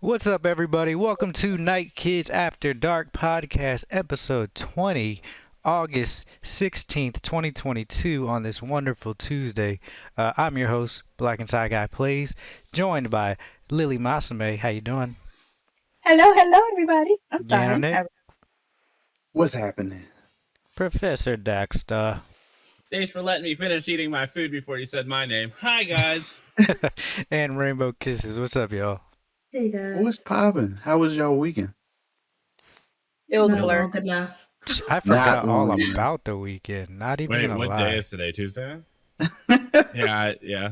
What's up, everybody? Welcome to Night Kids After Dark Podcast, episode 20, August 16th, 2022, on this wonderful Tuesday. I'm your host, Black and Tie Guy Plays, joined by LilyMasume. How you doing? Hello, everybody. I'm fine. Yanonick, What's happening? Professor Daxter, Thanks for letting me finish eating my food before you said my name. Hi, guys. and Rainbowkisses. What's up, y'all? Hey guys. What's poppin'? How was y'all weekend? It was a Not blur. long enough. I forgot Not all one. about the weekend. Not even Wait, gonna what lie. day is today? Tuesday? Yeah.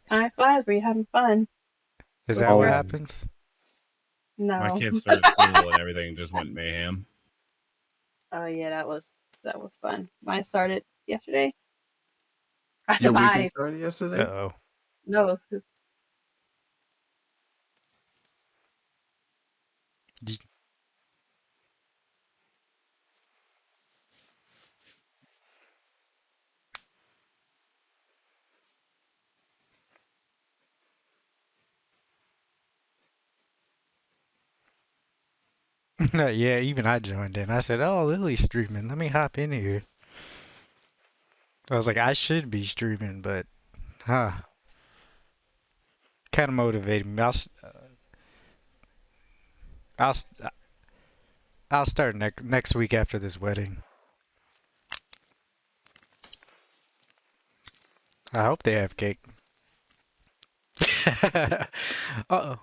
Time flies when you're having fun. Is that Oh. what happens? No. My kids started school and everything just went mayhem. Oh yeah, that was fun. Mine started yesterday. I Your weekend survived. started yesterday? Uh-oh. No, 'cause Yeah, even I joined in. I said, "Oh, Lily's streaming. Let me hop in here." I was like, I should be streaming, but kind of motivated me. I'll, s- I'll start next week after this wedding. I hope they have cake. Uh-oh.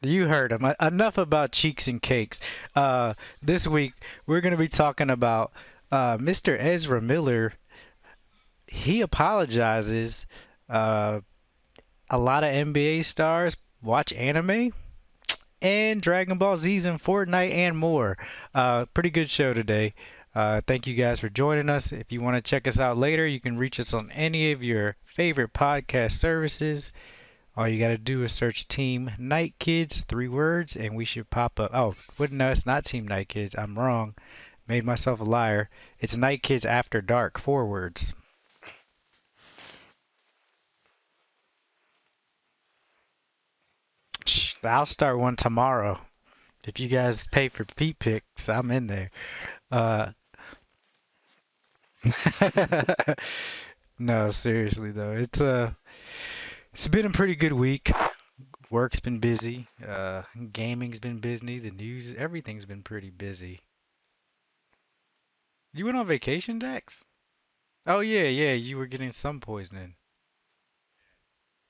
You heard him. Enough about cheeks and cakes. This week we're gonna be talking about Mr. Ezra Miller. He apologizes. Uh, a lot of NBA stars watch anime and Dragon Ball Z's and Fortnite and more. Pretty good show today. Thank you guys for joining us. If you want to check us out later, you can reach us on any of your favorite podcast services. All you got to do is search Team Night Kids, 3 words, and we should pop up. Oh, no, it's not Team Night Kids. I'm wrong. Made myself a liar. It's Night Kids After Dark, 4 words. I'll start one tomorrow. If you guys pay for feet pics, I'm in there. Uh, no, seriously though, it's been a pretty good week. Work's been busy. Gaming's been busy. The news, everything's been pretty busy. You went on vacation, Dex? Oh yeah, you were getting sun poisoning.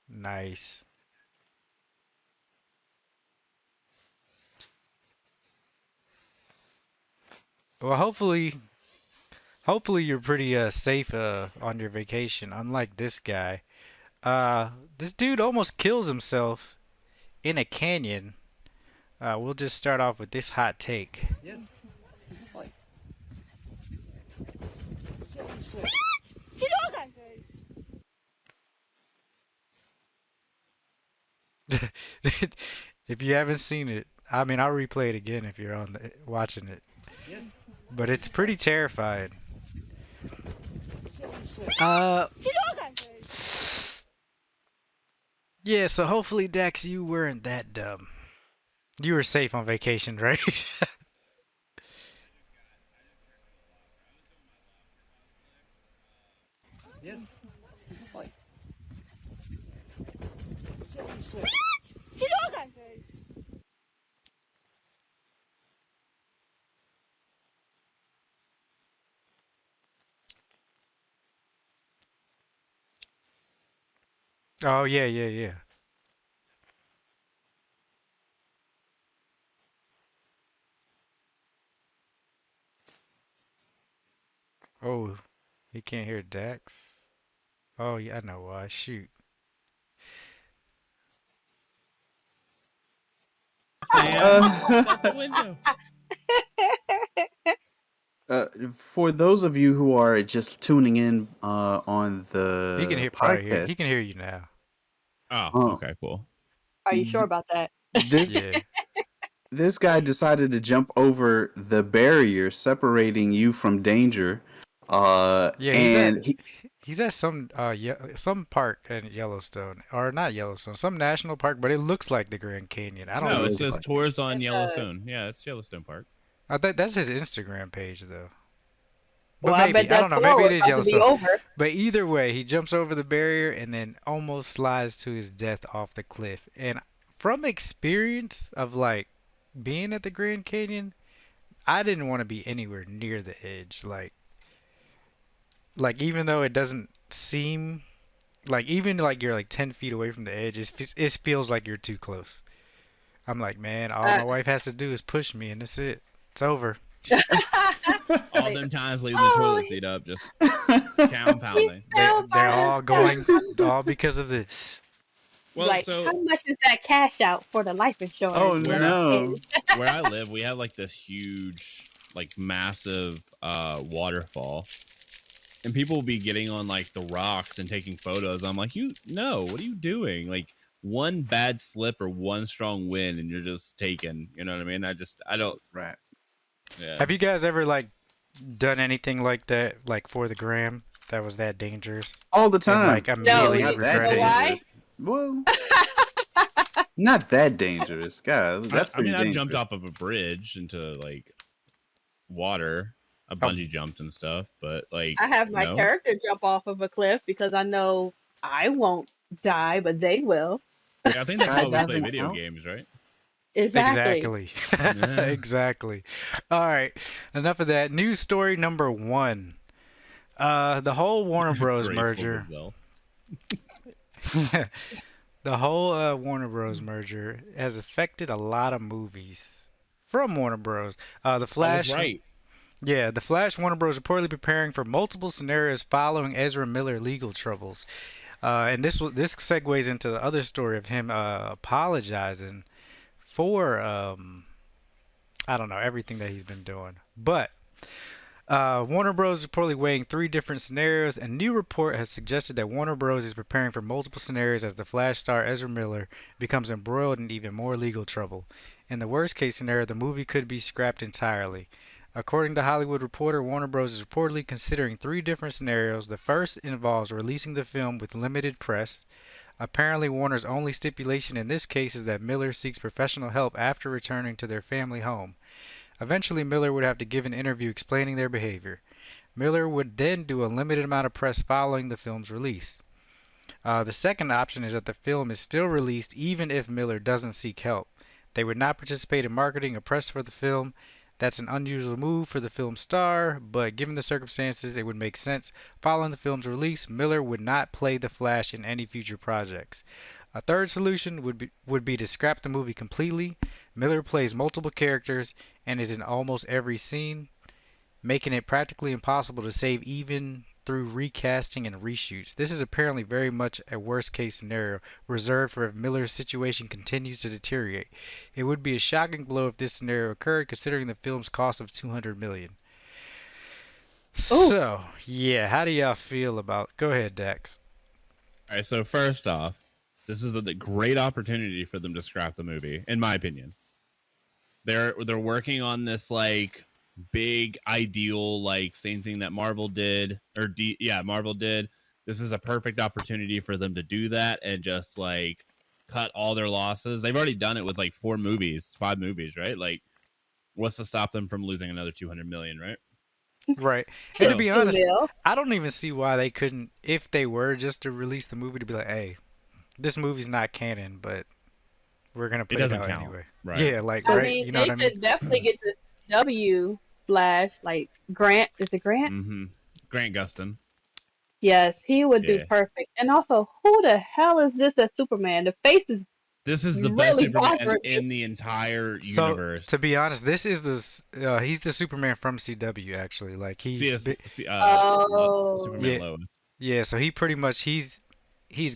Nice. Well, hopefully you're pretty safe on your vacation, unlike this guy. This dude almost kills himself in a canyon. We'll just start off with this hot take. If you haven't seen it, I mean, I'll replay it again if you're watching it. But it's pretty terrifying. Yeah, so hopefully, Dex, you weren't that dumb. You were safe on vacation, right? Oh, yeah. Oh, he can't hear Dex. Oh, yeah, I know why. Shoot. That's the window. For those of you who are just tuning in on the He can podcast, he can hear you now. Oh, okay, cool. are you sure about that? this Yeah. this guy decided to jump over the barrier separating you from danger. Yeah, And He's at some park in Yellowstone, or not Yellowstone, some national park, but it looks like the Grand Canyon. I don't No, know it if it's says like. tours on It's Yellowstone. Yeah, it's Yellowstone Park. I think that's his Instagram page though. But Well, I bet maybe I don't that know. tour Maybe it was is about to be Yellowstone. over. But either way, he jumps over the barrier and then almost slides to his death off the cliff. And from experience of like being at the Grand Canyon, I didn't want to be anywhere near the edge. Like even though it doesn't seem like even like you're like 10 feet away from the edge, it feels like you're too close. I'm like, man, all Uh, my wife has to do is push me and that's it. It's over. All like, them times leaving the oh, toilet seat up, just pounding. They're, fell they're by all himself. going all because of this. Well, Like, so how much is that cash out for the life insurance? Oh Where- no! where I live, we have like this huge, like massive waterfall. And people will be getting on like the rocks and taking photos. I'm like, what are you doing? Like one bad slip or one strong wind and you're just taken. You know what I mean? I don't. Right. Yeah. Have you guys ever like done anything like that, like for the gram, that was that dangerous, All the and time. like No, immediately Not that regret know it? why? dangerous. Well, not that dangerous. God, that's I pretty mean, I dangerous. jumped off of a bridge into like water. I Oh. bungee jumped and stuff, but like I have my no. character jump off of a cliff because I know I won't die, but they will. Yeah, I think that's why we play Skydiving video out? games, right? Exactly. Exactly. Exactly. All right. Enough of that. News story number one. The whole Warner Bros. Graceful merger. gazelle. The whole Warner Bros. merger has affected a lot of movies from Warner Bros. The I was Flash. right. Yeah, The Flash. Warner Bros. Reportedly preparing for multiple scenarios following Ezra Miller legal troubles. And this segues into the other story of him apologizing for I don't know, everything that he's been doing. But Warner Bros. Is reportedly weighing three different scenarios. A new report has suggested that Warner Bros. Is preparing for multiple scenarios as the Flash star Ezra Miller becomes embroiled in even more legal trouble. In the worst case scenario, the movie could be scrapped entirely. According to Hollywood Reporter, Warner Bros. Is reportedly considering three different scenarios. The first involves releasing the film with limited press. Apparently, Warner's only stipulation in this case is that Miller seeks professional help after returning to their family home. Eventually, Miller would have to give an interview explaining their behavior. Miller would then do a limited amount of press following the film's release. The second option is that the film is still released even if Miller doesn't seek help. They would not participate in marketing or press for the film. That's an unusual move for the film's star, but given the circumstances, it would make sense. Following the film's release, Miller would not play the Flash in any future projects. A third solution would be to scrap the movie completely. Miller plays multiple characters and is in almost every scene, making it practically impossible to save even through recasting and reshoots. This is apparently very much a worst case scenario, reserved for if Miller's situation continues to deteriorate. It would be a shocking blow if this scenario occurred, considering the film's cost of $200 million. So, yeah, how do y'all feel about... Go ahead, Dax. All right, so first off, this is a great opportunity for them to scrap the movie, in my opinion. They're working on this like big ideal, like same thing that Marvel did, or Marvel did. This is a perfect opportunity for them to do that and just like cut all their losses. They've already done it with like 5 movies, right? Like, what's to stop them from losing another 200 million, right? Right. And to be honest, Mil. I don't even see why they couldn't, if they were just to release the movie, to be like, hey, this movie's not canon, but we're going to put it doesn't out count. anyway. Right. Yeah, like, I right? mean, You know they what I mean? could definitely get the W Flash, like Grant. Is it Grant? Mm-hmm. Grant Gustin. Yes, he would be Yeah. perfect. And also, who the hell is this as Superman? The face is This is the best really Superman bothering me. in the entire So, universe. to be honest, this is he's the Superman from CW, actually. Like, he's, Oh. Superman Yeah. Lois. yeah, so he pretty much, he's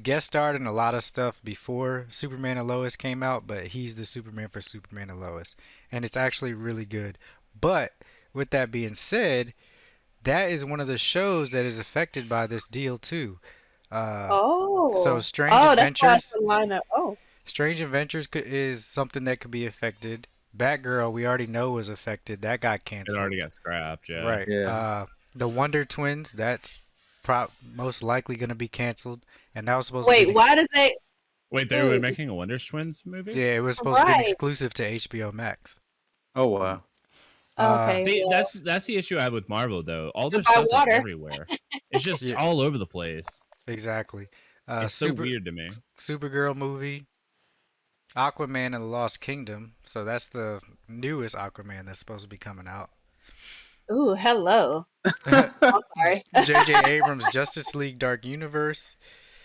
guest starred in a lot of stuff before Superman and Lois came out, but he's the Superman for Superman and Lois. And it's actually really good. But, with that being said, that is one of the shows that is affected by this deal, too. So, Strange that's why Adventures... it's the lineup. Oh. Strange Adventures is something that could be affected. Batgirl, we already know was affected. That got It canceled. already got scrapped, yeah. Right. Yeah. The Wonder Twins, that's most likely going to be canceled, and that was supposed to be Wait, why did they? Wait, they were Dude, making a Wonder Twins movie? yeah, it was supposed to be an right? exclusive to HBO Max. Oh wow. Okay, See, well, that's the issue I have with Marvel though. All their goodbye stuff is water. everywhere. It's just Yeah, all over the place. exactly. It's so weird to me. Supergirl movie, Aquaman and the Lost Kingdom. So that's the newest Aquaman that's supposed to be coming out. Ooh, hello. I'm sorry. J.J. Abrams' Justice League Dark Universe.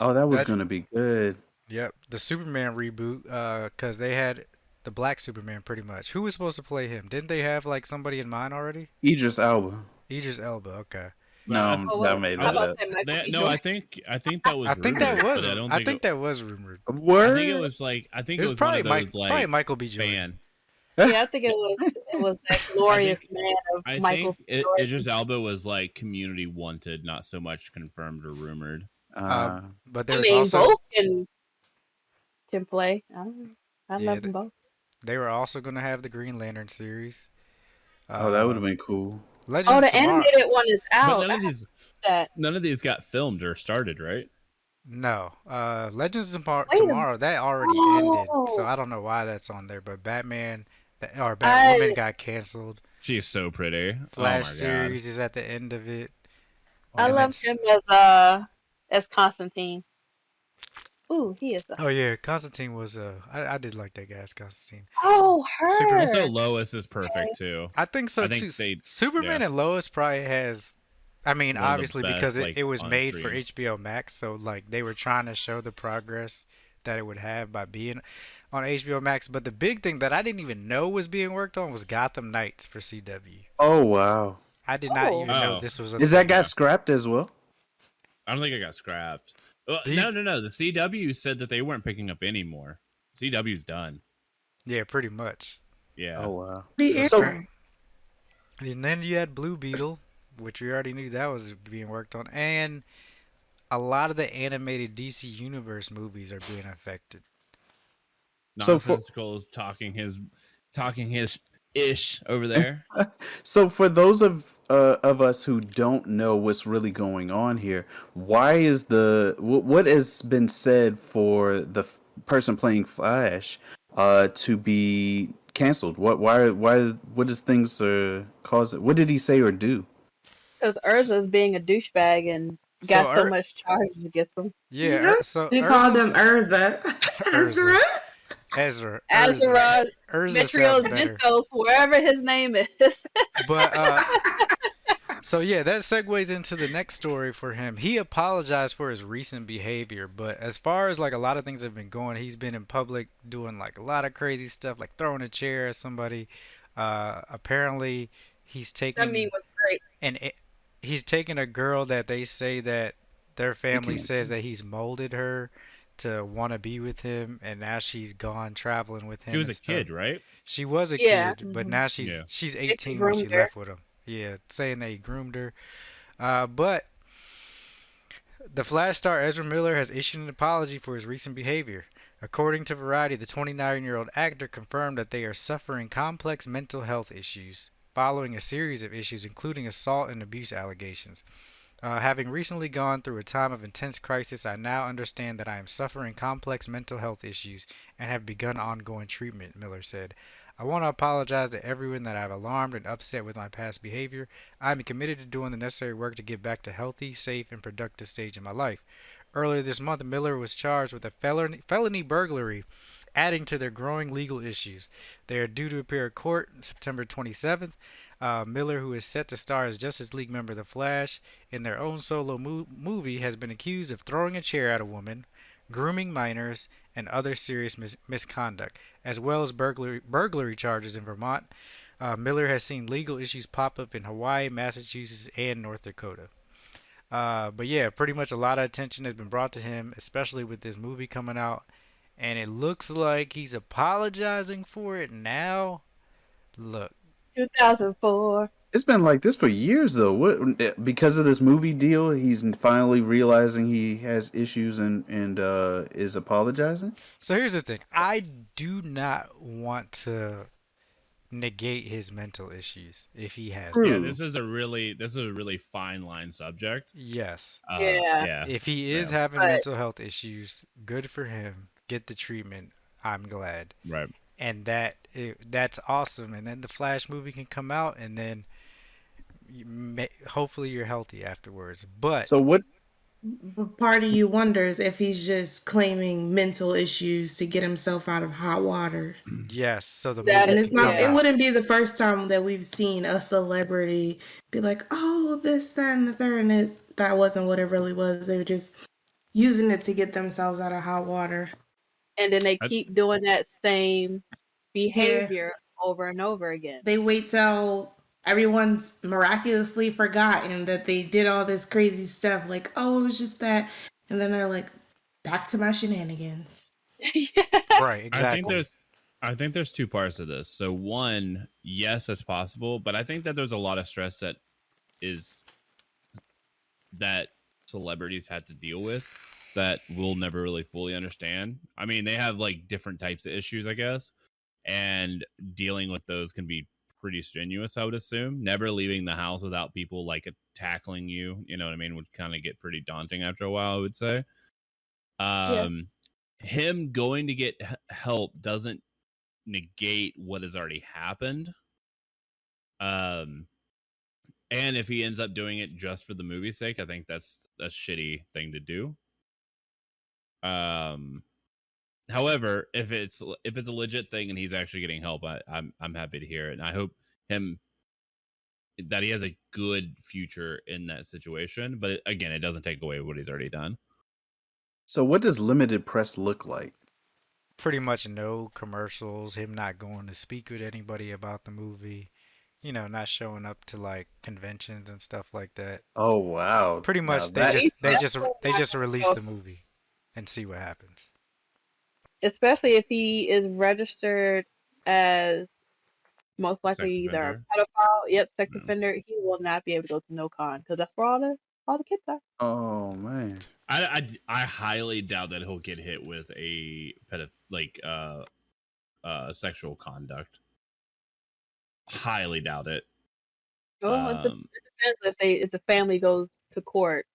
Oh, that was That's gonna be good. Yep, the Superman reboot. Cause they had the Black Superman pretty much. Who was supposed to play him? Didn't they have like somebody in mind already? Idris Elba. Idris Elba. Okay. But I, No, Oh, I well, made how that about up. that, Michael B. no, Jordan? I think that was I think rumored, that was. but I don't I think think that was rumored. Word. I think it was like I think It it was was one probably of those probably like Michael B. Jordan. fan. Yeah, I think it was that glorious man of I Michael think B. Jordan. Idris Elba was like community wanted, not so much confirmed or rumored. Uh, but I there's mean, also both can play. I yeah love them both. they were also gonna have the Green Lantern series. oh, that would Uh, have been cool. Legends Oh, of the Tomorrow. animated one is But out. none I of these that. none of these got filmed or started, right? No, Legends of Wait a Tomorrow that already ended, so Oh, I don't know why that's on there. But Batman or Batwoman I got canceled. She is so pretty. Oh Flash my god. series is at the end of it, I and then loved him as Constantine. Ooh, he is a oh yeah, Constantine was I did like that guy as Constantine. oh Superman. Also, her. Lois is perfect too. I think so I too. think they, Superman yeah, and Lois probably has. I mean, one of the obviously because best it like was on made for screen. HBO Max, so like they were trying to show the progress that it would have by being on HBO Max. But the big thing that I didn't even know was being worked on was Gotham Knights for CW. Oh wow. I did not Oh, even know Oh, this was a Is that thing. got yeah. scrapped as well? I don't think it got scrapped. Well, Do you- no. The CW said that they weren't picking up anymore. CW's done. Yeah, pretty much. Yeah. Oh wow. Be So interesting. And then you had Blue Beetle, which we already knew that was being worked on, and a lot of the animated DC Universe movies are being affected. so for Nonsensical is talking his ish over there. so for those of us who don't know what's really going on here, why is what has been said for the person playing Flash to be canceled? Why what is things cause it? What did he say or do? because Urza's being a douchebag and So, got so much charges against him. yeah, so You called him Urza's Urza. Urza. Urza? Ezra, Azura, Urza Metrios, sounds better. Ventos, wherever his name is. But so yeah, that segues into the next story for him. He apologized for his recent behavior, but as far as like a lot of things have been going, he's been in public doing like a lot of crazy stuff, like throwing a chair at somebody. Apparently, he's That meme taking was great. and he's taken a girl that they say that their family Taking says that he's molded her to want to be with him, and now she's gone traveling with him She was and a stuff. kid, right? She was a Yeah. kid, but Mhm. now Yeah. she's He 18 when she groomed her. left with him. Yeah, saying that he groomed her. But the Flash star Ezra Miller has issued an apology for his recent behavior. According to Variety, the 29-year-old actor confirmed that they are suffering complex mental health issues following a series of issues, including assault and abuse allegations. Having recently gone through a time of intense crisis, I now understand that I am suffering complex mental health issues and have begun ongoing treatment, Miller said. I want to apologize to everyone that I've alarmed and upset with my past behavior. I am committed to doing the necessary work to get back to healthy, safe, and productive stage in my life. Earlier this month, Miller was charged with a felony burglary, adding to their growing legal issues. They are due to appear at court September 27th. Miller, who is set to star as Justice League member The Flash in their own solo movie, has been accused of throwing a chair at a woman, grooming minors, and other serious misconduct, as well as burglary charges in Vermont. Miller has seen legal issues pop up in Hawaii, Massachusetts, and North Dakota. But yeah, pretty much a lot of attention has been brought to him, especially with this movie coming out. And it looks like he's apologizing for it now. Look, 2004. It's been like this for years though. What because of this movie deal, he's finally realizing he has issues and is apologizing. so here's the thing. I do not want to negate his mental issues if he has them. Yeah, True. this is a really fine line subject. Yes. Yeah, Yeah, If he is yeah, having but mental health issues, good for him. Get the treatment. I'm glad. right. And that's awesome. And then the Flash movie can come out, and then hopefully you're healthy afterwards. But So what? But part of you wonders if he's just claiming mental issues to get himself out of hot water. yes, so the that movie And is, it's can not, come it yeah. out. wouldn't be the first time that we've seen a celebrity be like, oh, this, that, and the third. And that wasn't what it really was. They were just using it to get themselves out of hot water. And then they I, keep doing that same Yeah. behavior over and over again. They wait till everyone's miraculously forgotten that they did all this crazy stuff. Like, oh, it was just that. And then they're like, back to my shenanigans. Yeah. Right, I think exactly. there's two parts to this. So one, yes, that's possible, but I think that there's a lot of stress is that celebrities had to deal with that we'll never really fully understand. I mean, they have like different types of issues, I guess, and dealing with those can be pretty strenuous, I would assume. Never leaving the house without people like tackling you, you know what I mean, would kind of get pretty daunting after a while, I would say. Yeah. Him going to get help doesn't negate what has already happened. Um and if he ends up doing it just for the movie's sake, I think that's a shitty thing to do. Um However, if it's a legit thing and he's actually getting help, I'm happy to hear it. And I hope him that he has a good future in that situation. But again, it doesn't take away what he's already done. So what does limited press look like? Pretty much no commercials, him not going to speak with anybody about the movie, not showing up to like conventions and stuff like that. Oh wow! Pretty Now much they that just they just Especially they not just release gonna the movie and see what happens. especially if he is registered as most likely Sex either offender. a pedophile, yep, sex Yeah. offender, he will not be able to go to no con because that's where all the kids are. oh man. I highly doubt that he'll get hit with a sexual conduct. Highly doubt it. Well, it depends if the family goes to court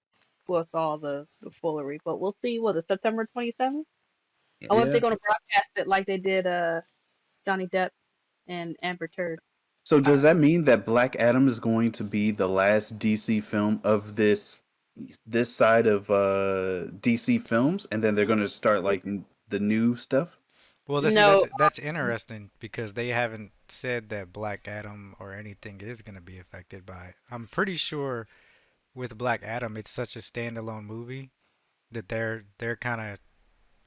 with all the foolery, but we'll see. What is September 27th? I wonder if Yeah. they're gonna broadcast it like they did Johnny Depp and Amber Turd. So does that mean that Black Adam is going to be the last DC film of this side of DC films, and then they're going to start like the new stuff? Well, No, that's interesting because they haven't said that Black Adam or anything is going to be affected by it. I'm pretty sure with Black Adam, it's such a standalone movie that they're kind of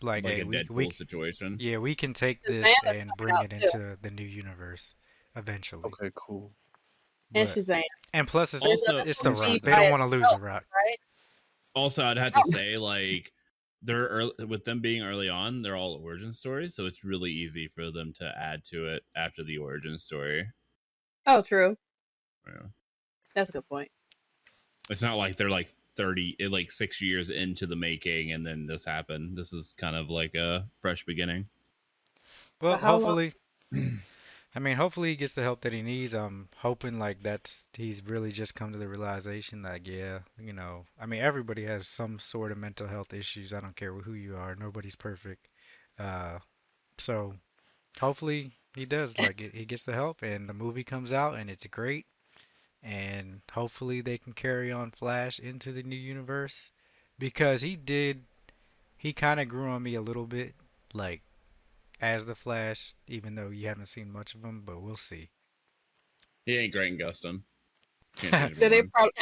like, Like hey, a Deadpool situation. yeah, we can take Shazam this is and coming bring out it too, into the new universe eventually. Okay, cool. and But Shazam. and plus But it Also, doesn't it's have The to be Rock. They by don't want to lose The itself, Rock. right? I'd have to say, like, they're with them being early on, they're all origin stories, so it's really easy for them to add to it after the origin story. Oh, true. Yeah. That's a good point. It's not like they're like 6 years into the making and then this happened. This is kind of like a fresh beginning. Well, But how long? hopefully, I mean, hopefully he gets the help that he needs. I'm hoping like he's really just come to the realization that yeah, I mean everybody has some sort of mental health issues. I don't care who you are. Nobody's perfect. Uh, so hopefully he does like he gets the help and the movie comes out and it's great. And hopefully they can carry on Flash into the new universe because he kind of grew on me a little bit like as the Flash, even though you haven't seen much of him, but we'll see. He ain't Grant Gustin. Can't change my So they mind. probably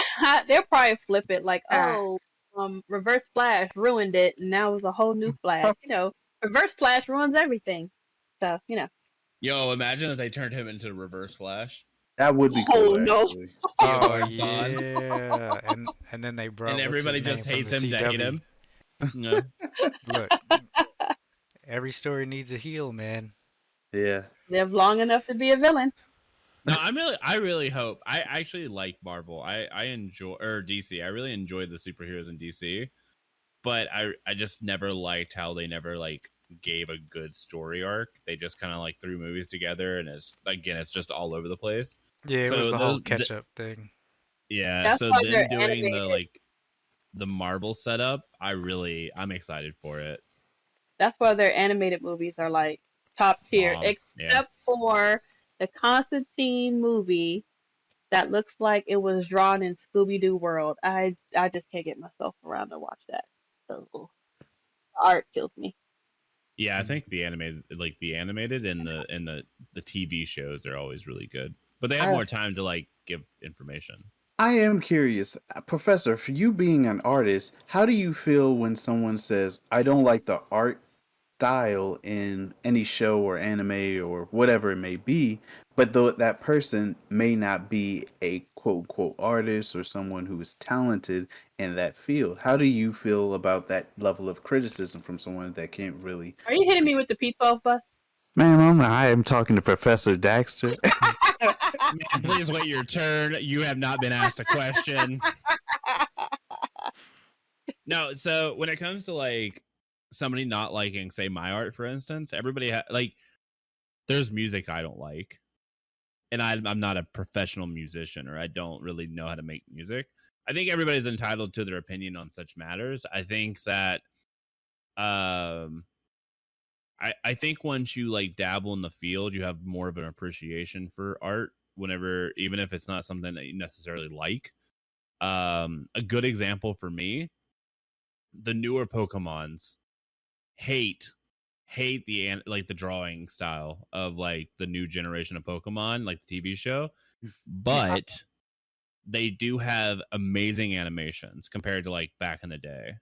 they'll probably flip it like, oh, Facts. Reverse Flash ruined it, and now it's a whole new Flash. Reverse Flash ruins everything. So Yo, imagine if they turned him into Reverse Flash. That would be oh cool, no, actually. Oh Eobard Thawne. yeah, and then they brought And what's everybody his name just from hates the him to hate CW. him. Yeah. Look, every story needs a heel, man. Yeah. live long enough to be a villain. No, I really hope. I actually like Marvel. I enjoy or DC. I really enjoy the superheroes in DC, but I just never liked how they never like gave a good story arc. They just kind of like threw movies together, and it's just all over the place. Yeah, it was So the whole catch up thing. yeah, That's so why them they're doing animated. the Marvel setup, I'm excited for it. That's why their animated movies are like top tier, Bomb. Yeah. except for the Constantine movie that looks like it was drawn in Scooby Doo World. I just can't get myself around to watch that. So art kills me. Yeah, I think the animated and the TV shows are always really good. But they have I more time to like give information. I am curious, Professor, for you being an artist, how do you feel when someone says, I don't like the art style in any show or anime or whatever it may be, but though that person may not be a quote unquote artist or someone who is talented in that field? How do you feel about that level of criticism from someone that can't really? Are you hitting me with the P12 bus? Ma'am, I am talking to Professor Daxter. Man, please wait your turn. You have not been asked a question. No, so when it comes to like somebody not liking, say, my art, for instance, everybody like there's music I don't like, and I'm not a professional musician, or I don't really know how to make music. I think everybody's entitled to their opinion on such matters. I think that I think once you like dabble in the field, you have more of an appreciation for art whenever, even if it's not something that you necessarily like. A good example for me, the newer Pokemons hate the drawing style of like the new generation of Pokemon, like the TV show, but they do have amazing animations compared to like back in the day.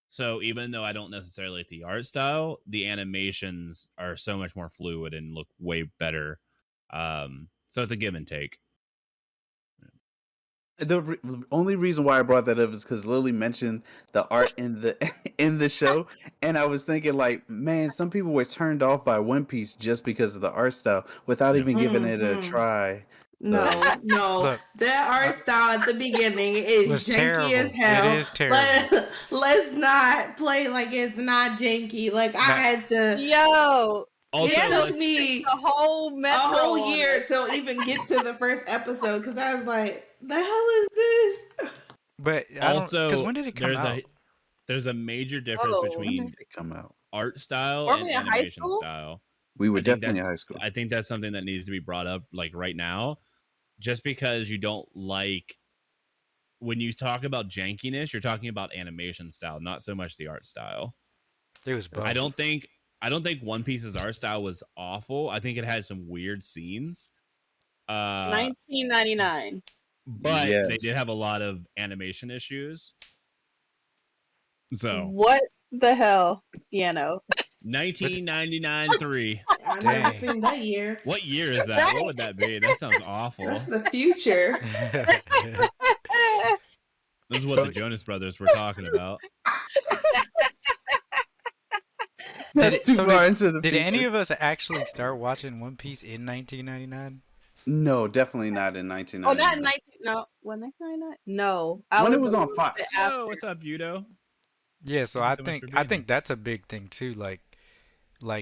So even though I don't necessarily like the art style, the animations are so much more fluid and look way better. So it's a give and take. The only reason why I brought that up is because Lily mentioned the art in the in the show, and I was thinking like, man, some people were turned off by One Piece just because of the art style, without Yep. even giving it a Mhm. try. No, no. Look, That art style at the beginning is was janky as terrible. hell. It is terrible. Let's not play like it's not janky. Like I Nah. had to. Yo, Also, It took let's me the whole a metro whole on year it. to even get to the first episode because I was like, the hell is this? But I don't, because also when did it come out? there's a major difference Oh, When between did it come out? art style were and we in high animation school? style. We were I think definitely in that's high school. I think that's something that needs to be brought up like right now. Just because you don't like, when you talk about jankiness, you're talking about animation style, not so much the art style. It was both. I don't think One Piece's art style was awful. I think it had some weird scenes. 1999. But they did Yes. have a lot of animation issues. So What the hell, Yano? 1999 3. I never Dang. seen that year. What year is that? What would that be? That sounds awful. That's the future. This is what So- the Jonas Brothers were talking about. That's too so far into the did any future. of us actually start watching One Piece in 1999? No, definitely not in Oh, 1999. not in 19. No, what 1999? No, I When it was was a on little Fox. bit Oh, after. what's up, Yudo? Yeah, so Thank you I so much think for I being think that's a big thing too. Like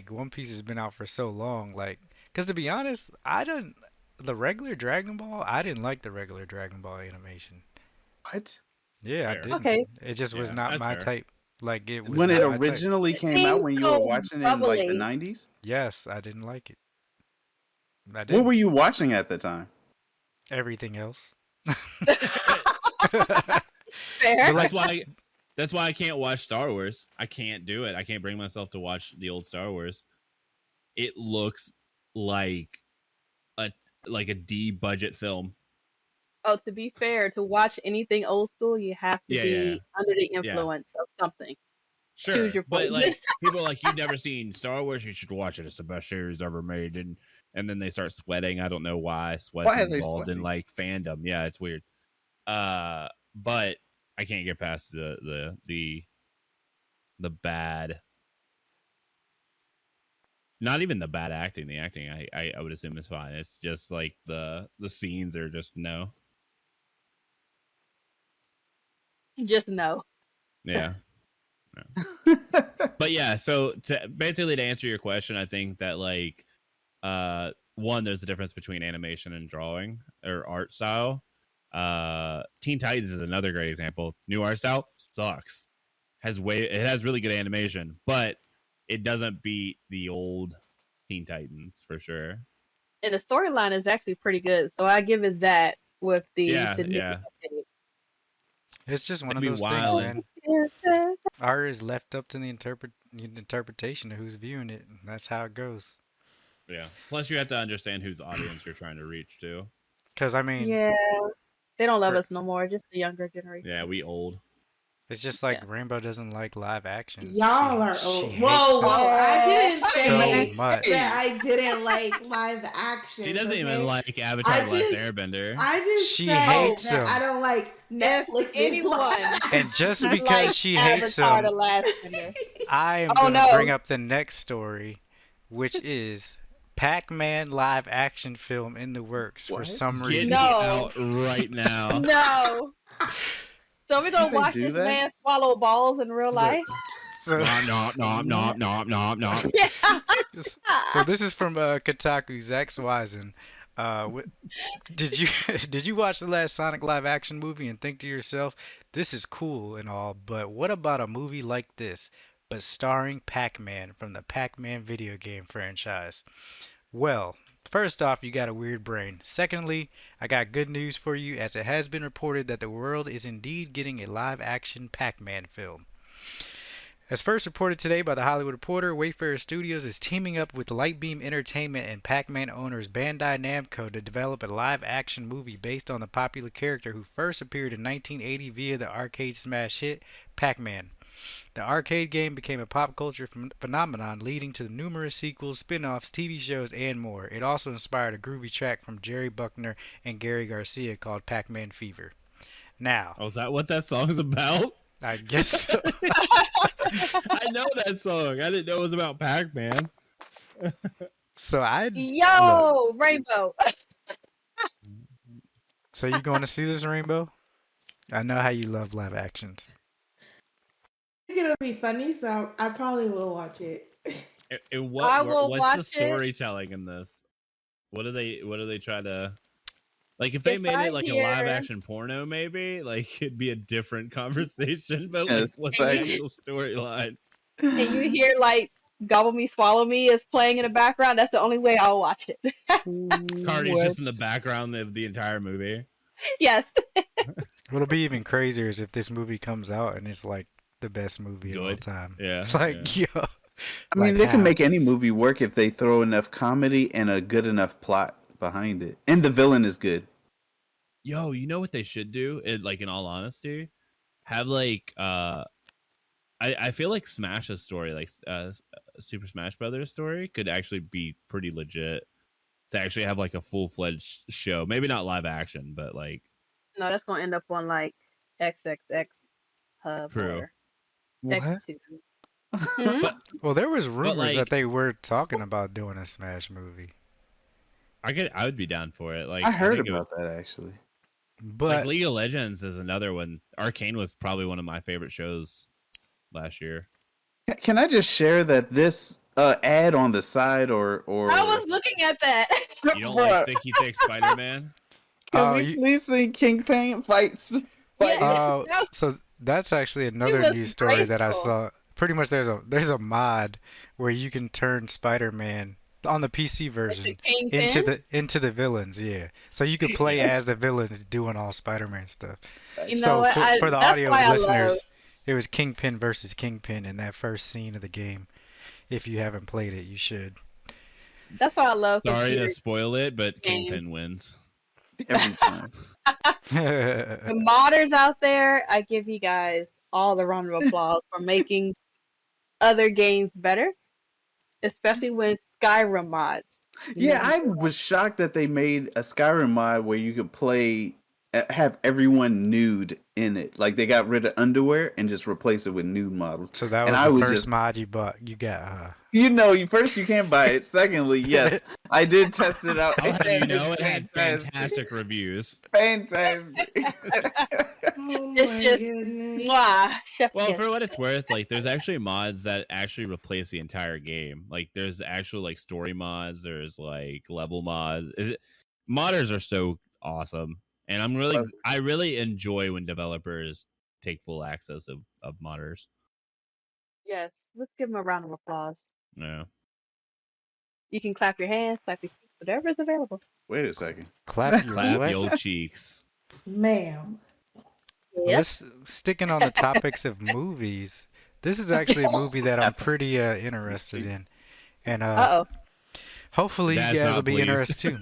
One Piece has been out for so long. Like, because to be honest, the regular Dragon Ball. I didn't like the regular Dragon Ball animation. What? Yeah, I Fair. didn't. Okay. It just was Yeah, not that's my fair. type. Like it was When it not my type. originally It came out, seems when you were so watching it in like the bubbly. 90s? Yes, I didn't like it. I What didn't. were you watching at the time? Everything else. Fair. But like, That's why I can't watch Star Wars. I can't do it. I can't bring myself to watch the old Star Wars. It looks like a D budget film. Oh, to be fair, to watch anything old school, you have to Yeah, be under the yeah. influence of something. Choose Sure, your but poison. like people are like, you've never seen Star Wars, you should watch it. It's the best series ever made, and then they start sweating. I don't know why. Sweat's Why are they involved in sweating? like fandom. Yeah, it's weird. But I can't get past the bad. Not even the bad acting. The acting, I would assume, is fine. It's just like the scenes are just no. Just know. Yeah. But yeah, so basically to answer your question, I think that like one, there's a difference between animation and drawing or art style. Teen Titans is another great example. New art style sucks. It has really good animation, but it doesn't beat the old Teen Titans for sure. And the storyline is actually pretty good, so I give it that with Yeah, the new yeah. update. It's just one They'd of be those things, wildin'. man. Art is left up to the interpretation of who's viewing it. And that's how it goes. Yeah. Plus, you have to understand whose audience you're trying to reach too. Because, I mean, Yeah, they don't love for, us no more. Just the younger Yeah, generation. we old. it's just like Yeah. Rainbow doesn't like live actions. Y'all are She old. hates Whoa, them whoa! I didn't so say much. that I didn't like live action. She doesn't even like Avatar: I The Last just- Airbender. I just She said hates that them. I don't like If Netflix's anyone live And just action. because like she hates Avatar: them, The Last Airbender. I am Oh going to bring no! up the next story, which is Pacman live action film in the works for What? some Get reason. me No. out right now. No. So we're gonna they watch do this that? man swallow balls in real life? So, Nom, nom, nom, nom, nom, nom. Yeah. so this is from Kotaku, Zach Swisen. Did you did you watch the last Sonic live action movie and think to yourself, this is cool and all, but what about a movie like this, but starring Pac-Man from the Pac-Man video game franchise? Well, first off, you got a weird brain. Secondly, I got good news for you, as it has been reported that the world is indeed getting a live action Pac-Man film. As first reported today by The Hollywood Reporter, Wayfarer Studios is teaming up with Lightbeam Entertainment and Pac-Man owners Bandai Namco to develop a live-action movie based on the popular character who first appeared in 1980 via the arcade smash hit Pac-Man. The arcade game became a pop culture phenomenon, leading to numerous sequels, spin-offs, TV shows, and more. It also inspired a groovy track from Jerry Buckner and Gary Garcia called Pac-Man Fever. Now, Oh, is that what that song is about? I guess so. I know that song. I didn't know it was about Pac-Man. So I look. Yo, Rainbow. So you going to see this, Rainbow? I know how you love live actions. I think it'll be funny, so I probably will watch it. And I will what's watch the it. storytelling in this? What do they try to like? If they If made I it like a live hear action porno, maybe like it'd be a different conversation. But like, Yes, what's and the you actual storyline? and you hear like "Gobble Me, Swallow Me" is playing in the background, that's the only way I'll watch it. Cardi's What? just in the background of the entire movie. Yes. What'll be even crazier is if this movie comes out and it's like the best movie of all Good. time. Yeah. It's like, yeah. yo, I mean, like they can how? make any movie work if they throw enough comedy and a good enough plot behind it, and the villain is good. Yo, you know what they should do? Like in all honesty, have like I feel like Smash's story, like Super Smash Brothers story, could actually be pretty legit to actually have like a full-fledged show. Maybe not live action, but like No, that's gonna end up on like XXX Hub True. or What? X2. Hmm? But Well, there was rumors like that they were talking about doing a Smash movie, I would be down for it. Like I heard think it about that actually. like but League of Legends is another one. Arcane was probably one of my favorite shows last year. Can I just share that this ad on the side or I was looking at that. You don't like Thicky Thick Spider-Man? Can oh, we you please see Kingpin fights? Yeah. so that's actually another was news story that I graceful. saw. Pretty much there's a mod where you can turn Spider-Man on the PC version into the villains, yeah. So you could play Yeah. as the villains doing all Spider-Man stuff. You know So what? for the That's audio why I listeners, love. it was Kingpin versus Kingpin in that first scene of the game. If you haven't played it, you should. That's why I love Sorry to computer spoil it, but games. Kingpin wins. Every time. The modders out there, I give you guys all the round of applause for making other games better, especially when it's Skyrim mods. Yeah, I was shocked that they made a Skyrim mod where you could play, have everyone nude in it. Like they got rid of underwear and just replaced it with nude models. So that And was I the was first just, mod you bought. You got. first you can't buy it. Secondly, yes, I did test it out. I'll have you know, It's it had fantastic. fantastic reviews. Fantastic. Oh It's my just goodness. mwah, chef Well, kiss. for what it's worth, like there's actually mods that actually replace the entire game. Like there's actual like story mods, there's like level mods. Modders are so awesome. And I really enjoy when developers take full access of modders. Yes, let's give him a round of applause. Yeah. You can clap your hands, clap your feet, whatever is available. Wait a second. Clap your Clap what? your cheeks. Ma'am. Well, Yep. sticking on the topics of movies. This is actually a movie that I'm pretty interested in, and Uh oh. hopefully you Dad's guys will not be pleased. interested too.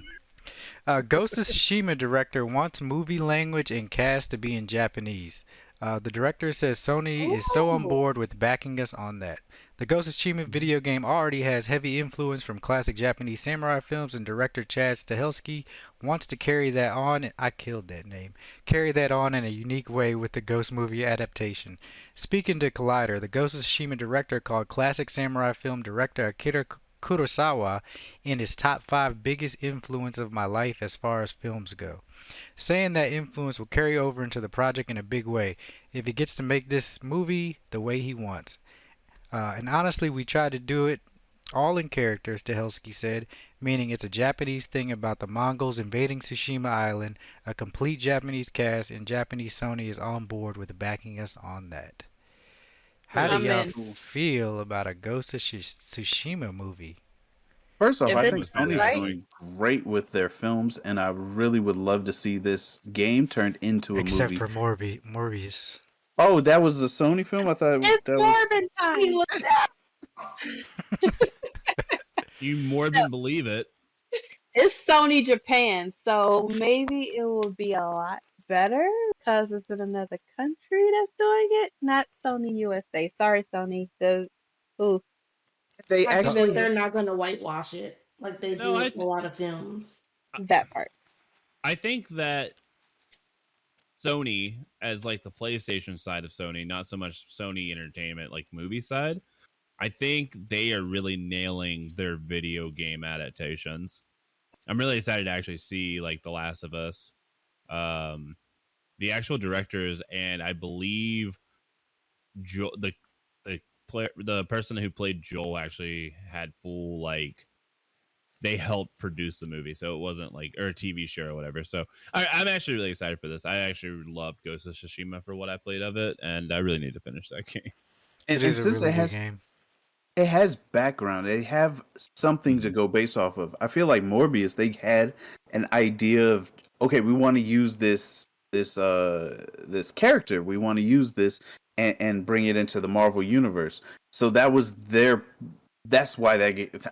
Ghost of Tsushima director wants movie language and cast to be in Japanese. The director says Sony is so on Ooh. board with backing us on that. The Ghost of Tsushima video game already has heavy influence from classic Japanese samurai films, and director Chad Stahelski wants to carry that on. I killed that name. Carry that on in a unique way with the Ghost movie adaptation. Speaking to Collider, the Ghost of Tsushima director called classic samurai film director Akira Kurosawa in his top 5 biggest influence of my life as far as films go, saying that influence will carry over into the project in a big way if he gets to make this movie the way he wants. And honestly, we tried to do it all in character, Stahelski said, meaning it's a Japanese thing about the Mongols invading Tsushima Island, a complete Japanese cast, and Japanese Sony is on board with backing us on that. How do I'm y'all in. feel about a Ghost of Tsushima movie? First off, If I it's think That was Sony's right, doing great with their films, and I really would love to see this game turned into a Except movie. for Morbius. Oh, that was a Sony film? I thought it's that was. Morbin He time. looked You more than believe it. It's Sony Japan, so maybe it will be a lot better because it's in another country that's doing it, not Sony USA. Sorry, Sony. Ooh, They I like feel actually. you. they're not gonna whitewash it like they No, do with a lot of films. That part. I think that Sony, as like the PlayStation side of Sony, not so much Sony Entertainment, like movie side, I think they are really nailing their video game adaptations. I'm really excited to actually see like The Last of Us. The actual directors, and I believe the person who played Joel actually had full like they helped produce the movie, so it wasn't like or a TV show or whatever. So I'm actually really excited for this. I actually loved Ghost of Tsushima for what I played of it, and I really need to finish that game. It And is a since really good game. it has background, they have something to go based off of. I feel like Morbius, they had an idea of, okay, we want to use this character, we want to use this and bring it into the Marvel universe. So that's why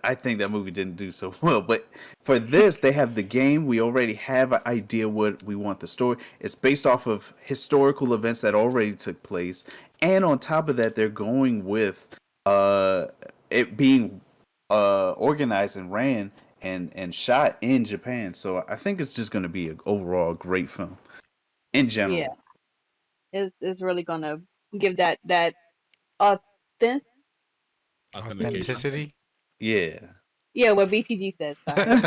I think that movie didn't do so well. But for this, they have the game. We already have an idea what we want the story. It's based off of historical events that already took place, and on top of that, they're going with it being organized and ran and shot in Japan. So I think it's just going to be an overall great film in general. Yeah, it's really gonna give that authentic. Authentication. Authenticity. Yeah. Yeah, what BTG said. Sorry.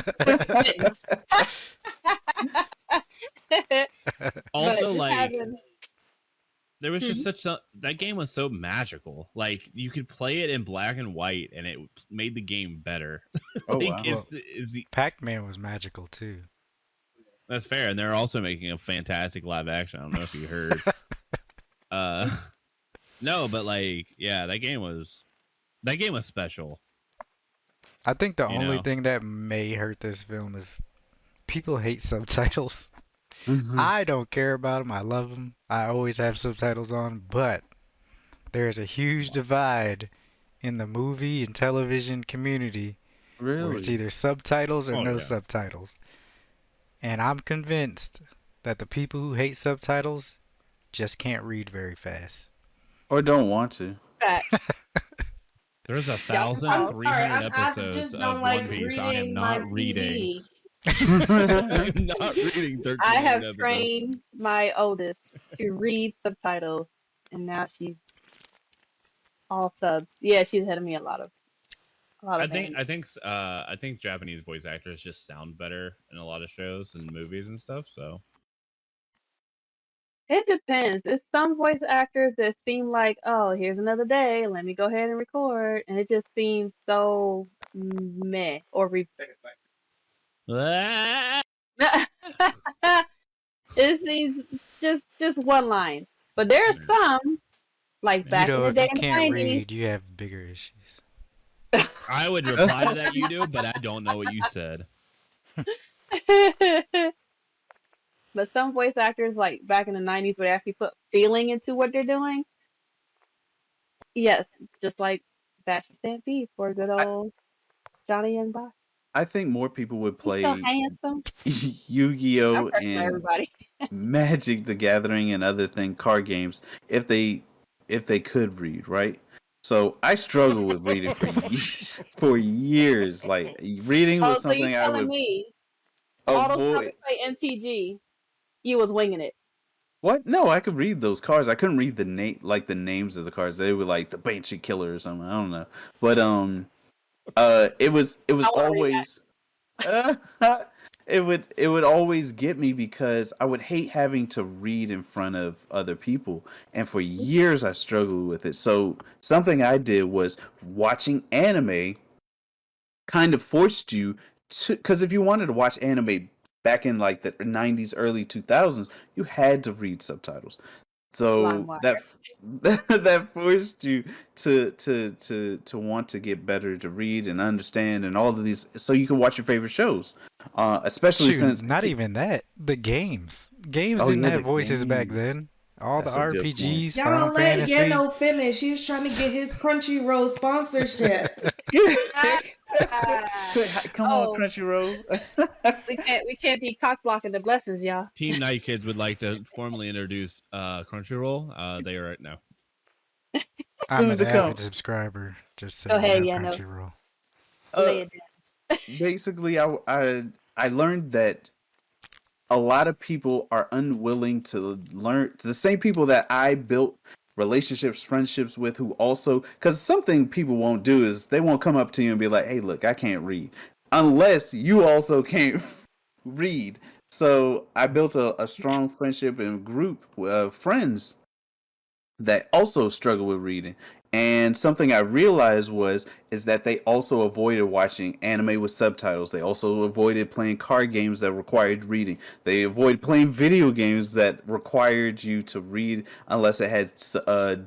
Also, Just like having. there was just Mhm. that game was so magical. Like you could play it in black and white, and it made the game better. Oh like wow. is the Pac-Man was magical too. That's fair, and they're also making a fantastic live action. I don't know if you heard. No, but like, yeah, that game was special. I think the You only know? thing that may hurt this film is people hate subtitles. Mhm. I don't care about them. I love them. I always have subtitles on, but there's a huge divide in the movie and television community where it's Really? either subtitles or Oh no yeah. subtitles. And I'm convinced that the people who hate subtitles just can't read very fast. Or don't want to. Fact. There's Y'all can I'm talk. 1,300 sorry, I episodes just of don't One like Piece. I am reading my not reading. TV. I'm not reading 1,300 I have episodes. trained my oldest to read subtitles, and now she's all subs. Yeah, she's ahead of me a lot of anime. I think Japanese voice actors just sound better in a lot of shows and movies and stuff. So It depends. It's some voice actors that seem like, oh, here's another day. Let me go ahead and record, and it just seems so meh or it seems just one line. But there are some like You back in know, the if day you in the can't 90s. read, you have bigger issues. I would reply to that, you do, but I don't know what you said. But some voice actors, like back in the 90s, would actually put feeling into what they're doing. Yes, just like Bashy Stampede for good I, old Johnny Young Boy. I think more people would He's so play handsome. I'm Yu-Gi-Oh crushing on and everybody. Magic the Gathering and other card games if they could read, right? So I struggled with reading for years. Like reading was Oh, so you something I telling would me all those times avoid. we play MTG, you was winging it? What? No, I could read those cards. I couldn't read the names of the cards. They were like the Banshee Killer or something. I don't know. But it was I want to read that. always it would always get me because I would hate having to read in front of other people, and for years I struggled with it. So something I did was watching anime kind of forced you to, because if you wanted to watch anime back in like the 90s early 2000s, you had to read subtitles. So LimeWire. that forced you to want to get better to read and understand and all of these, so you can watch your favorite shows. Especially Shoot, since not even that. The games. Games oh didn't yeah, have the voices back games. then. All the That's a good point. RPGs, Final Y'all let Fantasy. Yano finish. He was trying to get his Crunchyroll sponsorship. Come on, Oh, Crunchyroll. we can't be cock blocking the blessings, y'all. Team Night Kids would like to formally introduce Crunchyroll. They are right now. I'm Soon an to come. avid subscriber, just so Go you ahead, know, Yano. Crunchyroll. Lay Uh, it down. basically, I learned that a lot of people are unwilling to learn. The same people that I built relationships, friendships with, who also, because something people won't do is they won't come up to you and be like, "Hey, look, I can't read," unless you also can't read. So I built a strong friendship and group of friends that also struggle with reading. And something I realized is that they also avoided watching anime with subtitles. They also avoided playing card games that required reading. They avoided playing video games that required you to read unless it had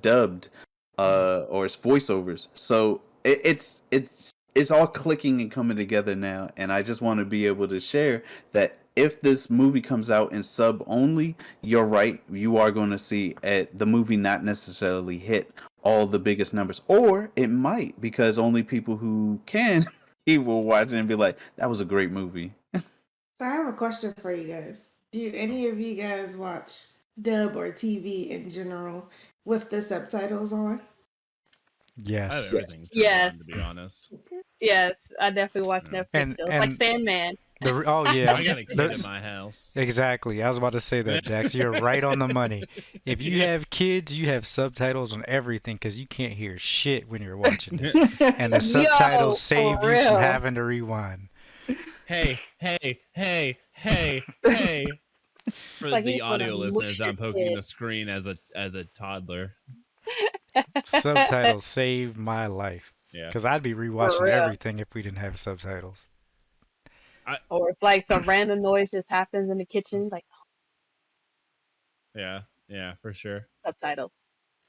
dubbed or it's voiceovers. So it's all clicking and coming together now. And I just want to be able to share that if this movie comes out in sub only, you're right. You are going to see the movie not necessarily hit all the biggest numbers, or it might, because only people who can he will watch it and be like, "That was a great movie." So I have a question for you guys. Do any of you guys watch dub or TV in general with the subtitles on? I have Yes. everything turned Yes. on, to be honest. Yes, I definitely watch Yeah. Netflix shows like And Sandman. oh yeah, I got a kid in my house. exactly. I was about to say that, Jax. You're right on the money. If you have kids, you have subtitles on everything because you can't hear shit when you're watching it, and the subtitles save for you from real. having to rewind. Hey. For Like the he's gonna audio mush listeners, your I'm poking kid. the screen as a toddler. Subtitles saved my life Yeah. because I'd be For rewatching real. everything if we didn't have subtitles. Or if like some random noise just happens in the kitchen, like Yeah, for sure. subtitles.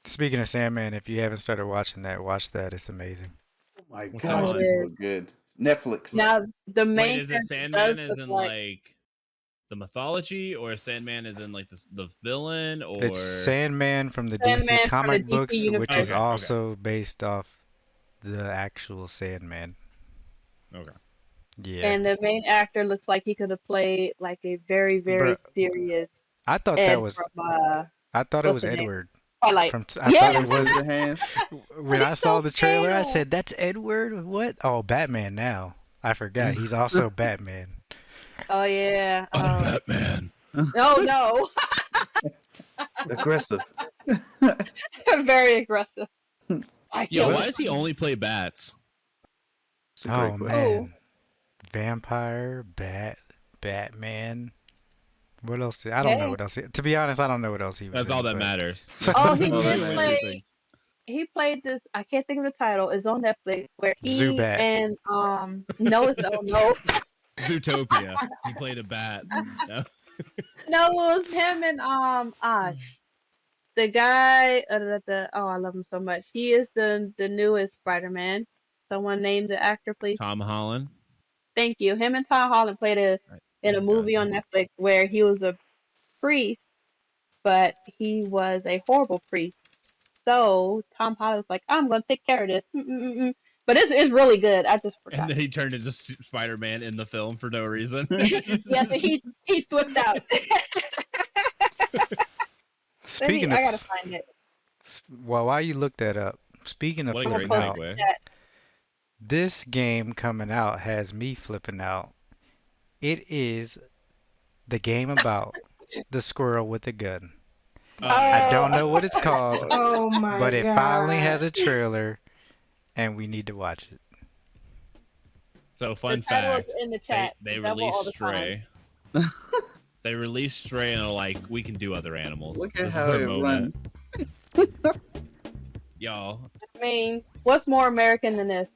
Speaking of Sandman, if you haven't started watching that, watch that. It's amazing. Oh my What's gosh, on? this look good. Netflix. Now the Wait, main is it character Sandman does as look in like the mythology, or Sandman as in like the villain, or It's Sandman from the DC Sandman from the comic DC books, which is universe. Okay. also based off the actual Sandman. Okay. Yeah. And the main actor looks like he could have played like a very, very Bruh, serious I thought that Ed was from I thought it what's was the name? Edward Twilight. I Yes! thought it From was Scissorhands. when But I he's saw so the trailer, I pale. said that's Edward. What? Oh, Batman now. I forgot. He's also Batman. Oh yeah. I'm Batman. No. Aggressive. Very aggressive. I Yo, kill why him. does he only play bats? It's a great Oh question. Oh. man, vampire, Batman. What else? I don't know Hey. what else. To be honest, I don't know what else he was That's in, all that but- matters. Oh, he Oh, that did matters. play. He played this. I can't think of the title. It's on Netflix where he Zubat. and no, it's no. Zootopia. He played a bat. No? No, it was him and the guy. Oh, I love him so much. He is the newest Spider-Man. Someone named the actor, please. Tom Holland. Thank you. Him and Tom Holland played in a movie on Netflix where he was a priest, but he was a horrible priest. So Tom Holland was like, "I'm gonna take care of this." Mm-mm-mm-mm. But it's really good. I just And forgot. then he turned into Spider-Man in the film for no reason. Yes, he flipped out. Speaking I of, gotta find it. well, while you look that up, speaking of What a I'm great gonna flipping post out, it in segue. the chat. this game coming out has me flipping out. It is the game about the squirrel with the gun. I don't know what it's called, Oh my but it god. finally has a trailer, and we need to watch it. So fun The title fact, is in the chat. they The devil all released the time. Stray. They released Stray and are like, we can do other animals. Look at This how is our it moment. runs. Y'all, I mean, what's more American than this?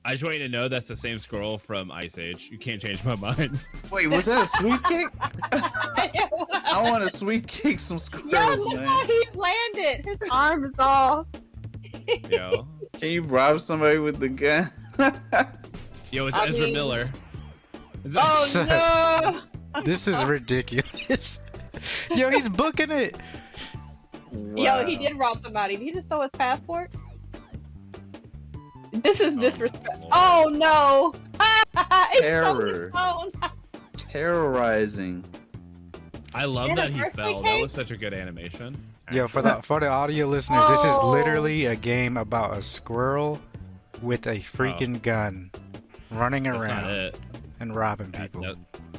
I just want you to know that's the same squirrel from Ice Age. You can't change my mind. Wait, was that a sweet kick? I want to sweet kick some Yo, squirrels, look man. how he landed. His arm is off. Yo, Can you rob somebody with the gun? yo, it's I Ezra mean- Miller. Oh no! This is ridiculous. Yo, he's booking it. Yo, he did rob somebody. Did he just throw his passport? This is disrespect. Lord. Oh no! It stole his Terror. phone. Terrorizing. I love And a that he birthday fell. That cake? was such a good animation. Yo, for the audio listeners, this is literally a game about a squirrel with a freaking gun running That's not around it. and robbing That- people. that-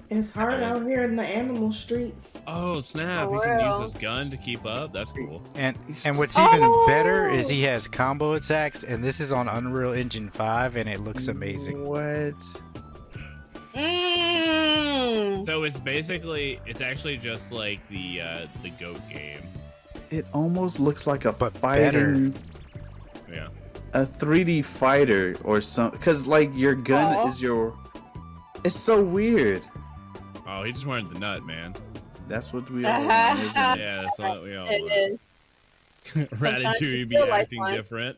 It's hard out here in the animal streets. oh snap! For He can real. use his gun to keep up. That's cool. And what's even better is Oh! he has combo attacks, and this is on Unreal Engine 5, and it looks amazing. What? Mmm. So it's actually just like the goat game. It almost looks like a But fighting, Yeah. a 3D fighter or something. Cause like your gun Aw. is your. It's so weird. Oh, he just wanted the nut, man. That's what we all want, isn't it? Yeah, that's what we all It want. is. Ratatouille you be feel like acting one. different.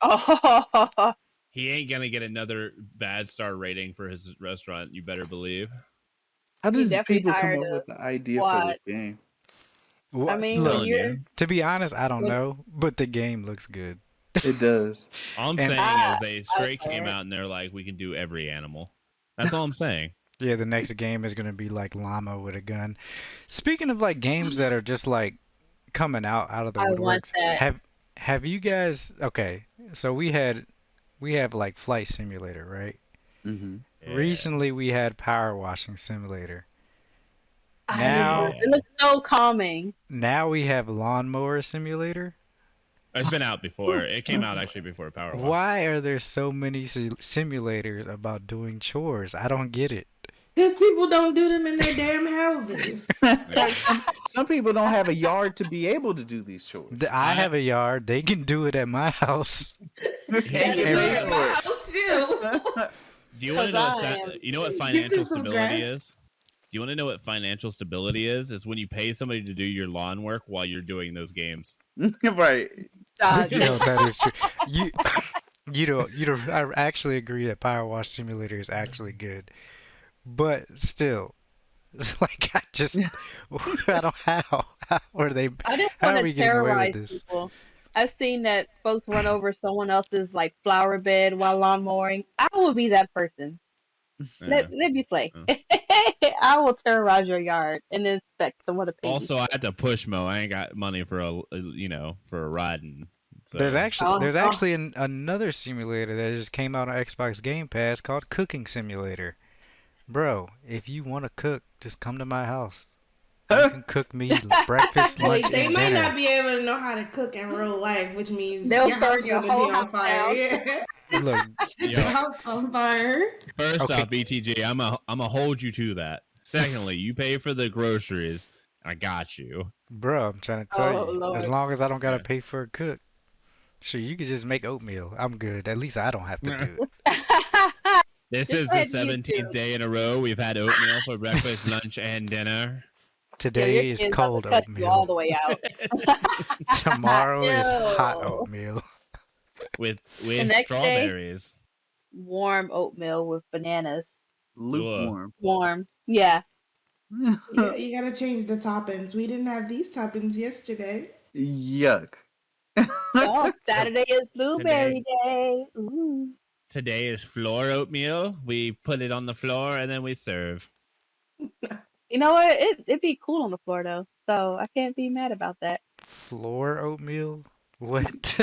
Oh. He ain't gonna get another bad star rating for his restaurant. You better believe. How He did definitely people come hired up a with the idea for this squad. game? What? mean, Look, Telling you're- you. to be honest, I don't When- know, but the game looks good. It does. All I'm And- saying is they straight okay. came out and they're like, we can do every animal. That's all I'm saying. Yeah, the next game is gonna be like llama with a gun. Speaking of like games that are just like coming out of the I want woodworks, that. have you guys? Okay, so we have like Flight Simulator, right? Mm-hmm. Yeah. Recently we had Power Washing Simulator. I Now- know. It looks so calming. Now we have Lawnmower Simulator. It's been out before. It came out actually before Power Wash. Why are there so many simulators about doing chores? I don't get it. Because people don't do them in their damn houses. Some people don't have a yard to be able to do these chores. I have a yard. They can do it at my house. That's And- where my house too. Do you want to know Cause what, I am- you know what Give financial them some stability grass. is? Do you want to know what financial stability is? It's when you pay somebody to do your lawn work while you're doing those games. Right. Dodge. Yo, that is true. You don't. I actually agree that Power Wash Simulator is actually good, but still, it's like I just I don't how are they? I just How are want we to getting away terrorize with this? people. I've seen that folks run over someone else's like flower bed while lawn mowing. I will be that person. Yeah. Let me play. I will terrorize your yard and then expect someone to pay me. Also, I had to push mow. I ain't got money for a riding. So. There's Oh. actually another simulator that just came out on Xbox Game Pass called Cooking Simulator. Bro, if you want to cook, just come to my house. You can cook me breakfast, lunch, Wait, they and might dinner. not be able to know how to cook in real life, which means They'll your house burn is your gonna be whole on house fire. down. Yeah, Look, set Yo. your house on fire. First Okay. off, BTG, I'm a hold you to that. Secondly, you pay for the groceries. I got you. bro, I'm trying to tell Oh you. As Lord. long as I don't gotta Yeah. pay for a cook, sure, you could just make oatmeal. I'm good. At least I don't have to do it. This Just is go the ahead and use 17th day in a row we've had oatmeal for breakfast, lunch, and dinner. Yo, your Today is kid's about cold to cut you all oatmeal. the way out. Tomorrow is hot Ew. oatmeal. with The next day, strawberries. warm oatmeal with bananas. Lukewarm. Warm. Yeah. You gotta change the toppings. We didn't have these toppings yesterday. Yuck. Oh, Saturday is blueberry day. Ooh. Today is floor oatmeal. We put it on the floor and then we serve. You know what? It'd be cool on the floor though, so I can't be mad about that. Floor oatmeal? What?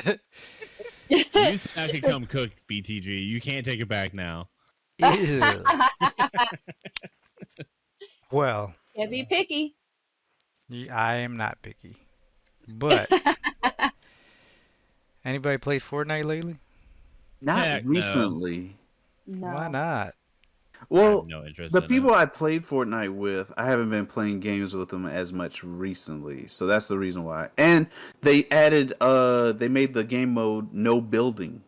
You said I could come cook, BTG. You can't take it back now. Ew. Well, Can't be picky. I am not picky. But anybody played Fortnite lately? Not Heck no. recently. Why No. not? I Well, have no interest the in people it. I played Fortnite with, I haven't been playing games with them as much recently. So that's the reason why. And they added they made the game mode no building.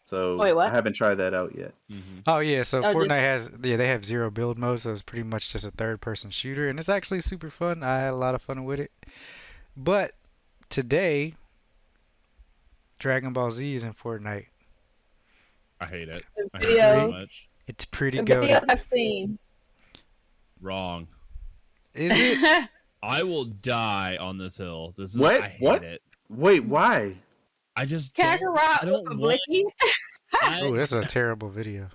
So Wait, what? I haven't tried that out yet. Mhm. Oh yeah, so Oh, Fortnite has they have zero build mode, so it's pretty much just a third person shooter and it's actually super fun. I had a lot of fun with it. But today Dragon Ball Z is in Fortnite. I hate it. The I hate it so video, much. It's pretty the video goated. I've seen. Wrong. Is it? I will die on this hill. This is What? I hate What? it. Wait, why? I just don't, I Kakarot with don't a want blicky. Oh, I, that's a terrible video.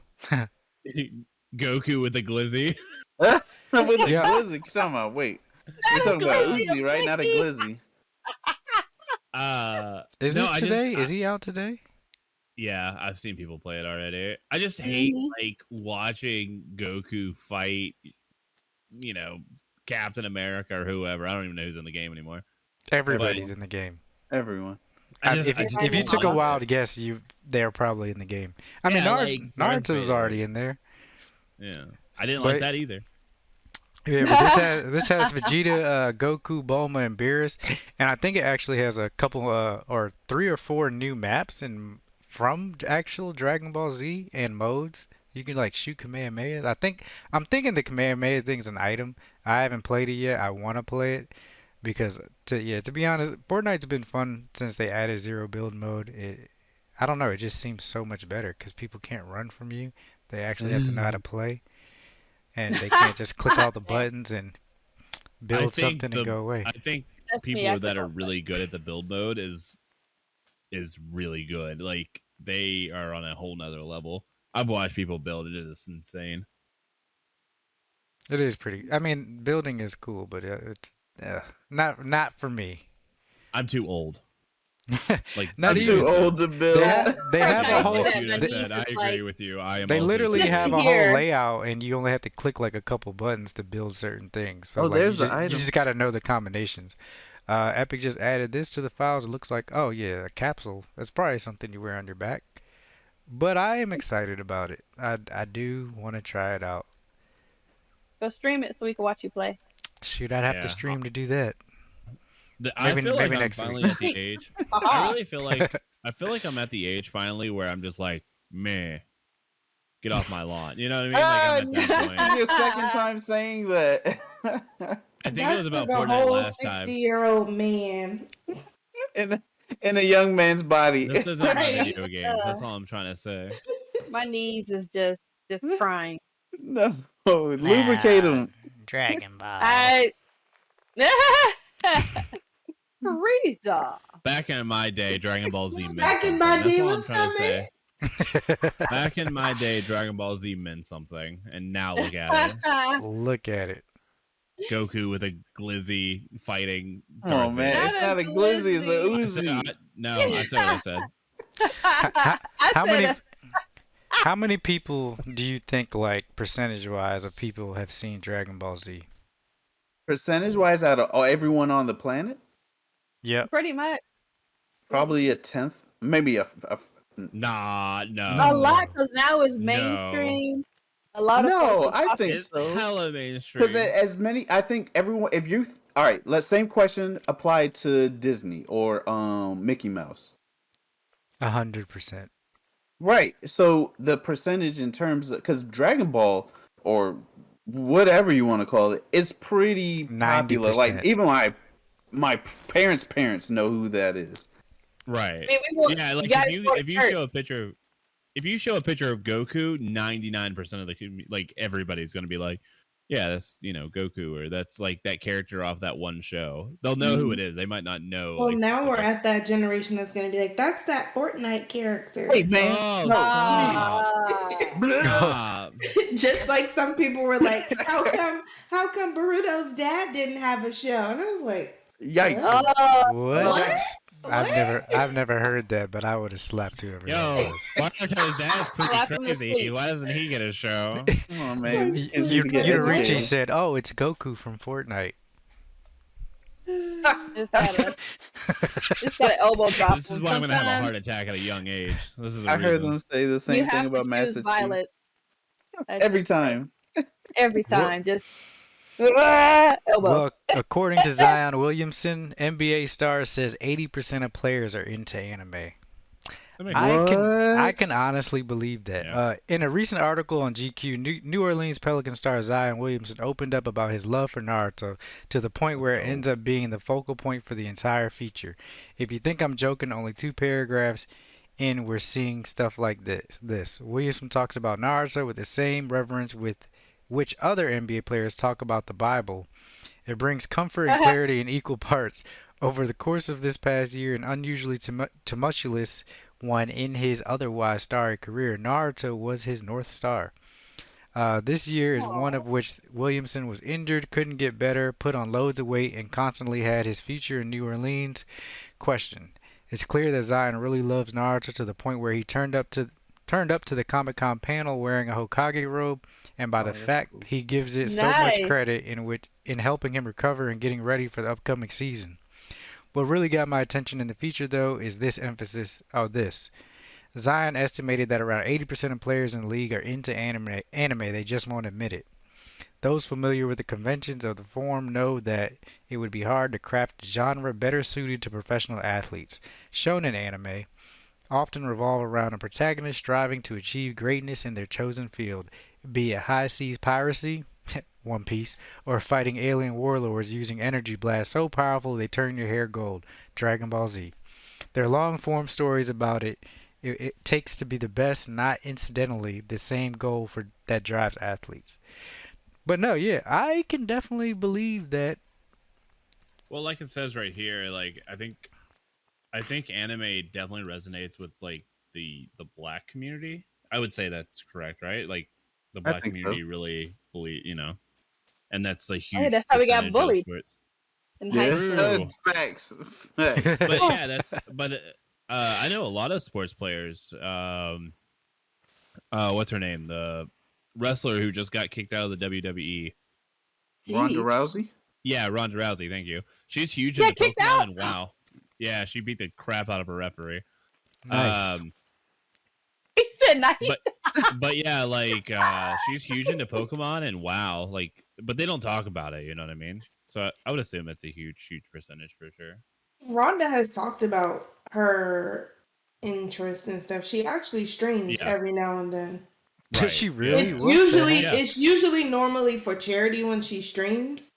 Goku with a glizzy. With a Yeah. glizzy. You're talking about, wait. We're talking about Glizzy, Uzi, right? Not a glizzy. Is No, this I today? just Is he out today? yeah, I've seen people play it already. I just hate Mhm. like watching Goku fight, you know, Captain America or whoever. I don't even know who's in the game anymore. Everybody's in the game. Everyone. If you took a don't wild guess, they're probably in the game. I mean, Yeah, Naruto's, like Darth Naruto's Vader. already in there. Yeah, I didn't But like that either. yeah, but this has Vegeta, Goku, Bulma, and Beerus, and I think it actually has a couple or 3 or 4 new maps and from actual Dragon Ball Z and modes. You can like shoot Kamehameha. I'm thinking the Kamehameha thing's an item. I haven't played it yet. I want to play it because to be honest, Fortnite's been fun since they added zero build mode. I don't know, it just seems so much better because people can't run from you. They actually have to know how to play, and they can't just click all the buttons and build something and go away. I think That's me, I people could that are also- really good at the build mode is really good. Like they are on a whole nother level. I've watched people build it. It's insane. It is pretty. I mean, building is cool, but it's not for me. I'm too old. Like Not I'm even too so. old to build. They have I a whole. did You that, just but said, I it's agree like- with you. I am. They also literally too Just have to a whole hear- layout, and you only have to click like a couple buttons to build certain things. So Oh, like, there's you the just, item. You just got to know the combinations. Epic just added this to the files. It looks like, oh yeah, a capsule. That's probably something you wear on your back. But I am excited about it. I do want to try it out. Go stream it so we can watch you play. Shoot, I'd have to Yeah. stream to do that. I Maybe- feel like maybe I'm next finally week. at the age. I really feel like I'm at the age finally where I'm just like, meh, get off my lawn. You know what I mean? Like I'm at that This is point. your second time saying that. I think it was about a Fortnite whole last time. 60-year-old man. in a young man's body. This isn't about Right. video games. That's all I'm trying to say. My knees is just crying. No, lubricate them. Dragon Ball. I Frieza. Back in my day, Dragon Ball Z meant Back in something. my That's day all was I'm trying to say. coming. Back in my day, Dragon Ball Z meant something, and now look at it. Look at it. Goku with a glizzy fighting. Oh Darth man, Vader. it's not a glizzy, it's a I said, Uzi. no, I said what I said. How I many said How many people do you think, like percentage-wise, of people have seen Dragon Ball Z? Percentage wise, out of everyone on the planet, Yep. Pretty much. probably a tenth, maybe a Nah, A no, lot, No. because now it's no. mainstream. A lot of folks no. are I think talking. It's so. hella Because mainstream. as many, I think everyone. If you, all right, let's same question applied to Disney or Mickey Mouse. 100%. Right. So the percentage in terms of because Dragon Ball or whatever you want to call it is pretty popular. Like 90%. even my parents know who that is. Right. I mean, we will, Yeah, you like gotta go to if you church. show a picture of Goku, 99% of the like everybody's gonna be like, yeah, that's Goku, or that's like that character off that one show. They'll know who Mhm. it is. They might not know Well, like now we're specific. at that generation that's going to be like, that's that Fortnite character. Hey man, Oh, no, stop! please. Stop! Just like some people were like, how come Baruto's dad didn't have a show? And I was like, Yikes! what? What? What? I've never heard that, but I would have slapped whoever that Yo, was. Boruto's dad's pretty Slap him to crazy. sleep. Why doesn't he get a show? Come on, man. These Like, kids need to get Yurichi educated. said, "Oh, it's Goku from Fortnite." Just gotta elbow drop This is them. why I'm gonna have a Sometimes heart attack at a young age. This is the I heard reason. them say the you same thing have to about choose Master Chief violence. That's every just right. time. Every Well, time. Just elbow. well, according to Zion Williamson, NBA Star says 80% of players are into anime. That makes I sense. can What? honestly believe that. Yeah. In a recent article on GQ, New Orleans Pelican star Zion Williamson opened up about his love for Naruto to the point Let's where it go. ends up being the focal point for the entire feature. If you think I'm joking, only 2 paragraphs in we're seeing stuff like this. Williamson talks about Naruto with the same reverence with which other NBA players talk about the Bible. It brings comfort and clarity in equal parts. Over the course of this past year, an unusually tumultuous one in his otherwise starry career, Naruto was his North Star. This year is one of which Williamson was injured, couldn't get better, put on loads of weight, and constantly had his future in New Orleans questioned. It's clear that Zion really loves Naruto to the point where he turned up to the Comic-Con panel wearing a Hokage robe, and by the Oh, that's fact cool. he gives it so much Nice. credit in helping him recover and getting ready for the upcoming season. What really got my attention in the feature though is this emphasis of this. Zion estimated that around 80% of players in the league are into anime, they just won't admit it. Those familiar with the conventions of the form know that it would be hard to craft a genre better suited to professional athletes. Shonen anime often revolve around a protagonist striving to achieve greatness in their chosen field, be it high seas piracy, One Piece, or fighting alien warlords using energy blasts so powerful they turn your hair gold, Dragon Ball Z. They're long form stories about it takes to be the best, not incidentally the same goal for that drives athletes. But no, yeah, I can definitely believe that. Well, like it says right here, like I think anime definitely resonates with like the black community. I would say that's correct, right? Like the I black think so. community really believe, and that's a Hey, huge that's how we got percentage of bullied sports. in high Yeah. school. True. Facts. Facts. But yeah, I know a lot of sports players. What's her name? The wrestler who just got kicked out of the WWE. Ronda Jeez. Rousey. Yeah, Ronda Rousey. Thank you. She's huge Got into kicked Pokemon out? and WoW. Yeah, she beat the crap out of a referee. Nice. He said nice. But yeah, like she's huge into Pokemon and WoW. Like, but they don't talk about it. You know what I mean? So I would assume it's a huge percentage for sure. Rhonda has talked about her interests and stuff. She actually streams Yeah. every now and then. Does Right. she really? It's What the usually heck? Yeah. it's usually normally for charity when she streams,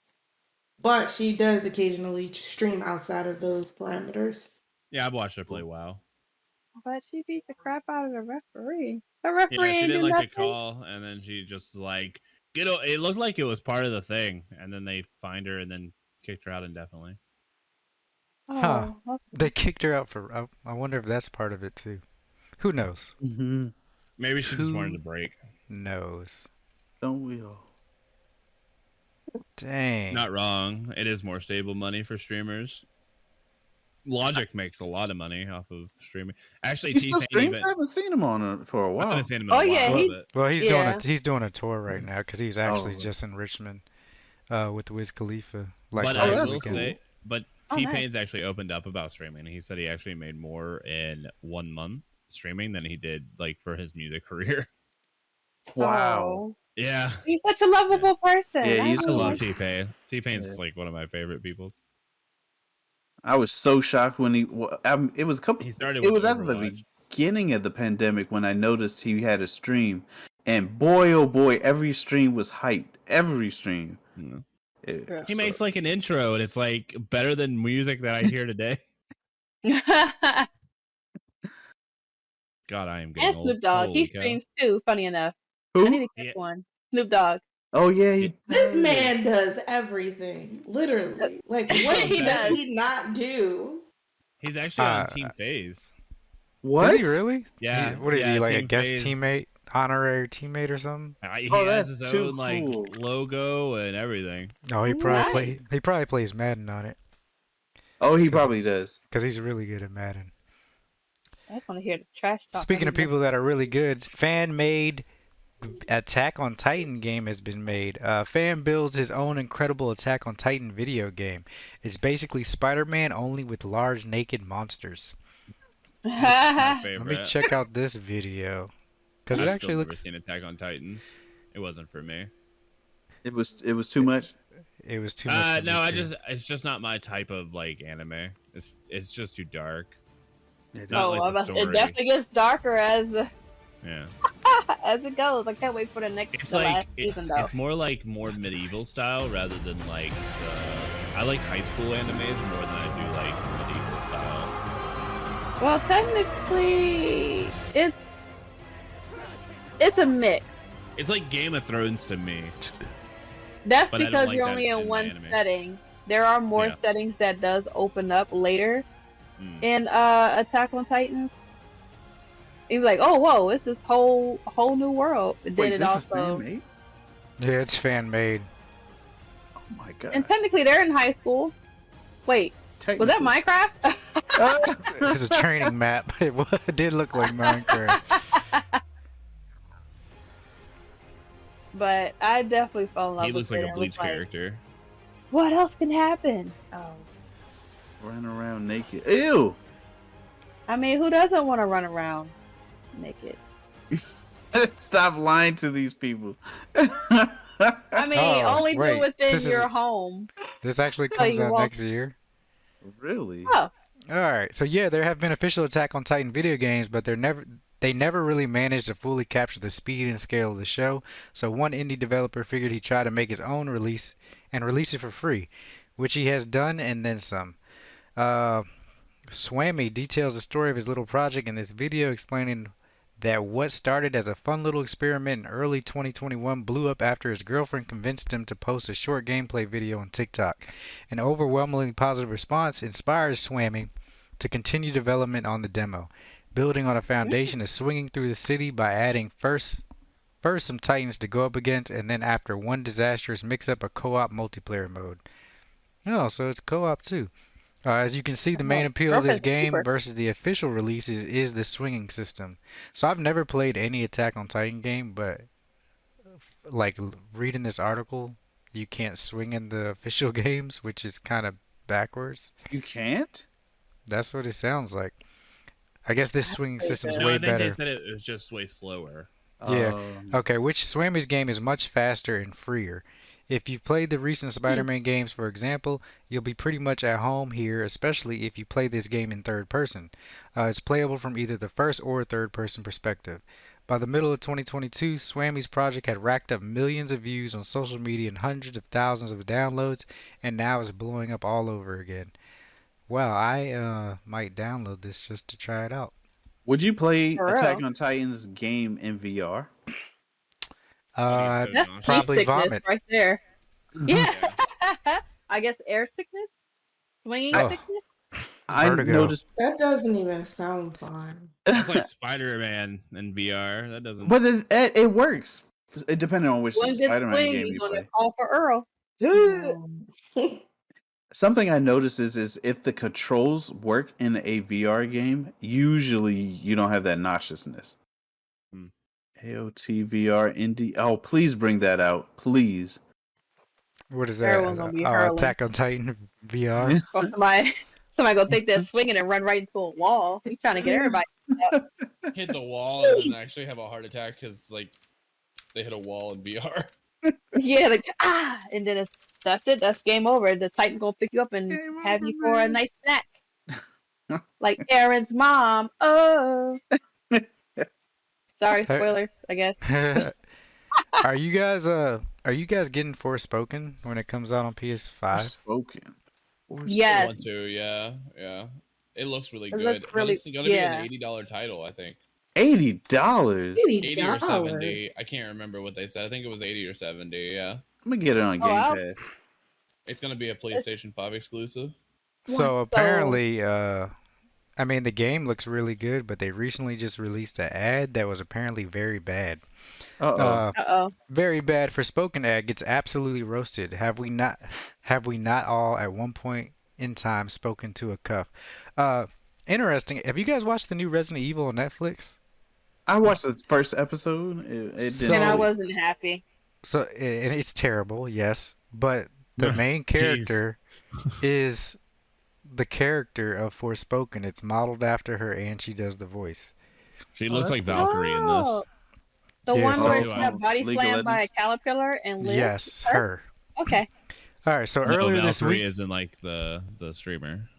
but she does occasionally stream outside of those parameters. Yeah, I've watched her play WoW. But she beat the crap out of the referee. The Yeah, referee she ain't didn't do like the nothing. call, and then she just like it looked like it was part of the thing, and then they fined her and then kicked her out indefinitely. Huh. Oh, okay. They kicked her out for. I wonder if that's part of it too. Who knows? Mm-hmm. Maybe she just wanted Who to break. knows? Don't we all? Dang. Not wrong. It is more stable money for streamers. Logic makes a lot of money off of streaming. Actually, He still T-Pain streams. even I haven't seen him on it for a I while. haven't seen him in Oh a yeah, while, Well, he but he's doing a tour right now because he's actually Oh. just in Richmond, with Wiz Khalifa but last I that's will weekend. cool. say, but Oh, nice. T-Pain's actually opened up about streaming. He said he actually made more in 1 month streaming than he did like for his music career. Wow. Oh, Yeah, he's such a lovable person. Yeah, he's I cool. love T-Pain. T-Pain's Yeah. like one of my favorite peoples. I was so shocked when it was a couple. He started It with was at the Overwatch. beginning of the pandemic when I noticed he had a stream, and boy, oh boy, every stream was hyped. Every stream. Yeah. Yeah, He so- makes like an intro, and it's like better than music that I hear today. God, I am getting And old. Snoop Dogg, he Holy cow. streams too. Funny enough, I need Who? to catch Yeah. one. Snoop Dogg. Oh yeah, he This does. man does everything, literally. Like, what He does does. he not do? He's actually on Uh, Team Phase. What? Is he really? Yeah. What is he, yeah, like a Team guest Phase. teammate, honorary teammate or something? He Oh, has that's his too own like cool. logo and everything. Oh, Nice. he probably plays Madden on it Oh, he probably does. because he's really good at Madden. I just want to hear the trash talk. Speaking of anymore. people that are really good, fan-made Attack on Titan game has been made. Fan builds his own incredible Attack on Titan video game. It's basically Spider-Man only with large naked monsters. My Let me favorite. check out this video because it I've actually still never looks. seen Attack on Titans. It wasn't for me. It was too much. It was too much. For me No, too. it's just not my type of like anime. It's just too dark. It Not Oh, like the it story. definitely gets darker as Yeah. as it goes. I can't wait for the It's last like season though. it's more like more medieval style rather than like I like high school animes more than I do like medieval style. Well, technically, it's a mix. It's like Game of Thrones to me. That's But I don't because like you're that only in in one anime. setting. There are more Yeah. settings that does open up later Mm. in Attack on Titans. You're like, oh, whoa, it's this whole new world. But then Wait, it this is also, fan made? Yeah, it's fan-made. Oh my god. and technically they're in high school. Wait, was that Technically. Minecraft? It's a training map. It did look like Minecraft. But I definitely fell in love He with looks like it. a It was Bleach like, character. what else can happen? Oh, Running around naked. Ew. I mean, who doesn't want to run around naked? Stop lying to these people. I mean, Oh, only wait, do within this is- your home. This actually So comes you out won't- next year. Really? Oh, Alright, so yeah, there have been official Attack on Titan video games, but they never really managed to fully capture the speed and scale of the show. So one indie developer figured he'd try to make his own release and release it for free, which he has done and then some. Swammy details the story of his little project in this video, explaining that what started as a fun little experiment in early 2021 blew up after his girlfriend convinced him to post a short gameplay video on TikTok. An overwhelmingly positive response inspires Swammy to continue development on the demo, building on a foundation of swinging through the city by adding first some Titans to go up against, and then after one disastrous mix-up, a co-op multiplayer mode. Oh, so it's co-op too. As you can see, the main appeal of this girlfriend's game cheaper. versus the official releases is the swinging system. So I've never played any Attack on Titan game, but like reading this article, you can't swing in the official games, which is kind of backwards. You can't? That's what it sounds like. I guess this swinging pretty system's good. No, I way think they better. said it was just way slower. Yeah. Um, Okay, which Swammy's game is much faster and freer. If you've played the recent Spider-Man games, for example, you'll be pretty much at home here, especially if you play this game in third person. It's playable from either the first or third person perspective. By the middle of 2022, Swammy's project had racked up millions of views on social media and hundreds of thousands of downloads, and now is blowing up all over again. Wow, I might download this just to try it out. Would you play For Attack real? on Titans game in VR? Uh, so That's nauseous. Probably heat sickness vomit. right there. Yeah. I guess air sickness, swinging Oh. sickness. I Vertigo. noticed, That doesn't even sound fun. It's like Spider-Man in VR. That doesn't. but it works. It depending on which One good Spider-Man swing, game you're you gonna play. call for Earl. Um, Something I notice is if the controls work in a VR game, usually you don't have that nauseousness. Hmm. AOT VR indie. Oh, please bring that out, please. What is Everyone's that? gonna be hurling. Attack on Titan VR. Yeah. Or somebody go think they're swinging and run right into a wall. He's trying to get everybody up. Hit the wall and then actually have a heart attack because like they hit a wall in VR. Yeah, like and then that's it. That's game over. The Titan gonna pick you up and Game have over, you for a man. nice snack, like Aaron's mom. Oh, sorry, spoilers. I guess. Are you guys getting Forspoken when it comes out on PS5? Spoken. I Yes, want to, yeah. It looks really it good, looks but really. it's gonna be an Yeah, $80 title, I think. $80. 80 or $80. 70. I can't remember what they said. I think it was 80 or 70. Yeah, I'm gonna get it on Oh, Game I'll, Pass. it's gonna be a it's, PlayStation 5 exclusive. What? So so apparently, I mean the game looks really good, but they recently just released an ad that was apparently very bad. Uh-oh. oh. Very bad for spoken ad gets absolutely roasted. Have we not all at one point in time spoken to a cuff? Uh, Interesting. Have you guys watched the new Resident Evil on Netflix? I watched the first episode. It didn't And I So really. wasn't happy. and it's terrible, yes, but the main Jeez. character is the character of Forspoken. It's modeled after her and she does the voice. She Oh, looks that's like cool. Valkyrie in Oh, this. the Yeah, one where so Oh, she got body League of slammed by a Legends. caterpillar and lived. yes, Her? her. Okay. All right, so No, earlier this Valkyrie week, isn't like the streamer.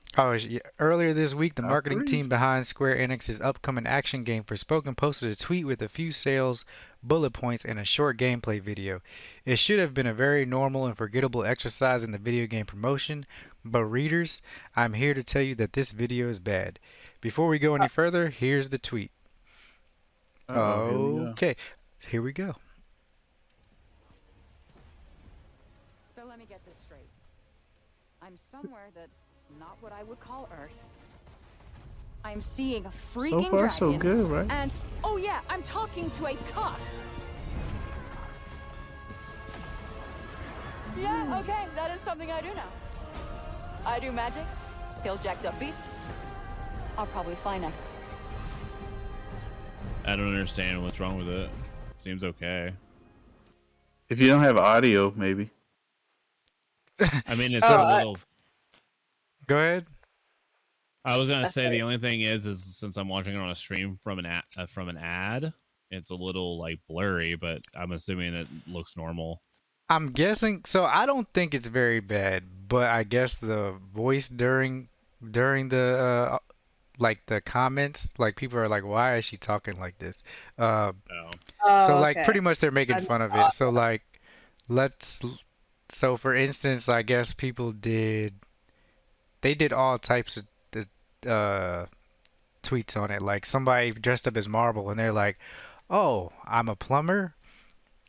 earlier this week, the marketing Valkyrie. team behind Square Enix's upcoming action game Forspoken posted a tweet with a few sales bullet points and a short gameplay video. It should have been a very normal and forgettable exercise in the video game promotion, but readers, I'm here to tell you that this video is bad. Before we go any further, here's the tweet. Uh-oh, here we go. Okay, here we go. So let me get this straight. I'm somewhere that's not what I would call Earth. I'm seeing a freaking far, so dragons, good, right? And oh yeah, I'm talking to a cuff. Yeah, okay, that is something I do now. I do magic, kill jacked up beasts. I'll probably fly next. I don't understand what's wrong with it. Seems okay. If you don't have audio, maybe. I mean, it's Oh, a little. Go ahead. I was gonna That's say right. the only thing is since I'm watching it on a stream from an ad, it's a little like blurry, but I'm assuming it looks normal. I'm guessing, so I don't think it's very bad, but I guess the voice during the like the comments, like people are like, why is she talking like this? Uh, Oh, so Oh, like pretty okay. much they're making I fun of thought it. So like let's so for instance, I guess people did all types of uh tweets on it. Like somebody dressed up as Marvel and they're like, "Oh, I'm a plumber.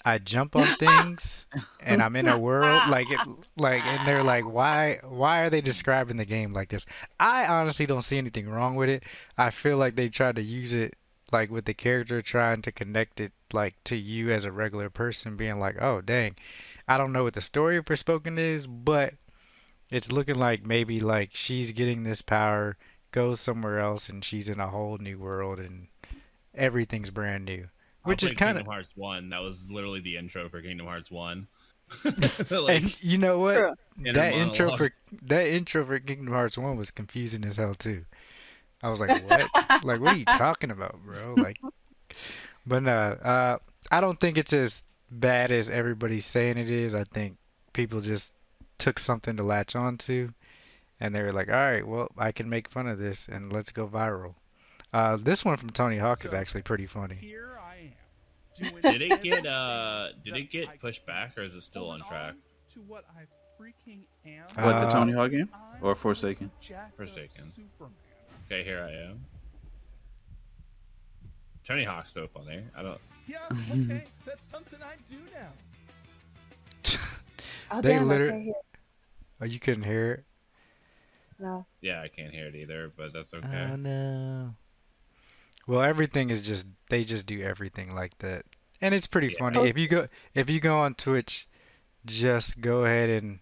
I jump on things and I'm in a world like it like and they're like why are they describing the game like this? I honestly don't see anything wrong with it. I feel like they tried to use it like with the character trying to connect it like to you as a regular person being like, "Oh, dang. I don't know what the story of Forspoken is, but it's looking like maybe like she's getting this power, goes somewhere else and she's in a whole new world and everything's brand new." I Which is played kind of Kingdom Hearts 1. That was literally the intro for Kingdom Hearts 1. And Like you know what? true. inner That intro monologue. for that intro for Kingdom Hearts 1 was confusing as hell too. I was like, "What? Like what are you talking about, bro?" Like but no, I don't think it's as bad as everybody's saying it is. I think people just took something to latch on to and they were like, "All right, well, I can make fun of this and let's go viral." This one from Tony Hawk is So actually pretty funny. here I am. Doing Did it everything did it that get I pushed back or is it still on hold track? To what I freaking am. What, the Uh, Tony Hawk game? I'm Or Forsaken? a jacked up Forsaken. Superman. Okay, here I am. Tony Hawk's so funny. I don't. Yeah, okay, that's something I do now. Oh They damn! I literally, can't hear. oh, you couldn't hear it? No. Yeah, I can't hear it either, but that's okay. Oh no. Well, everything is just they just do everything like that. And it's pretty Yeah. funny. If you go on Twitch, just go ahead and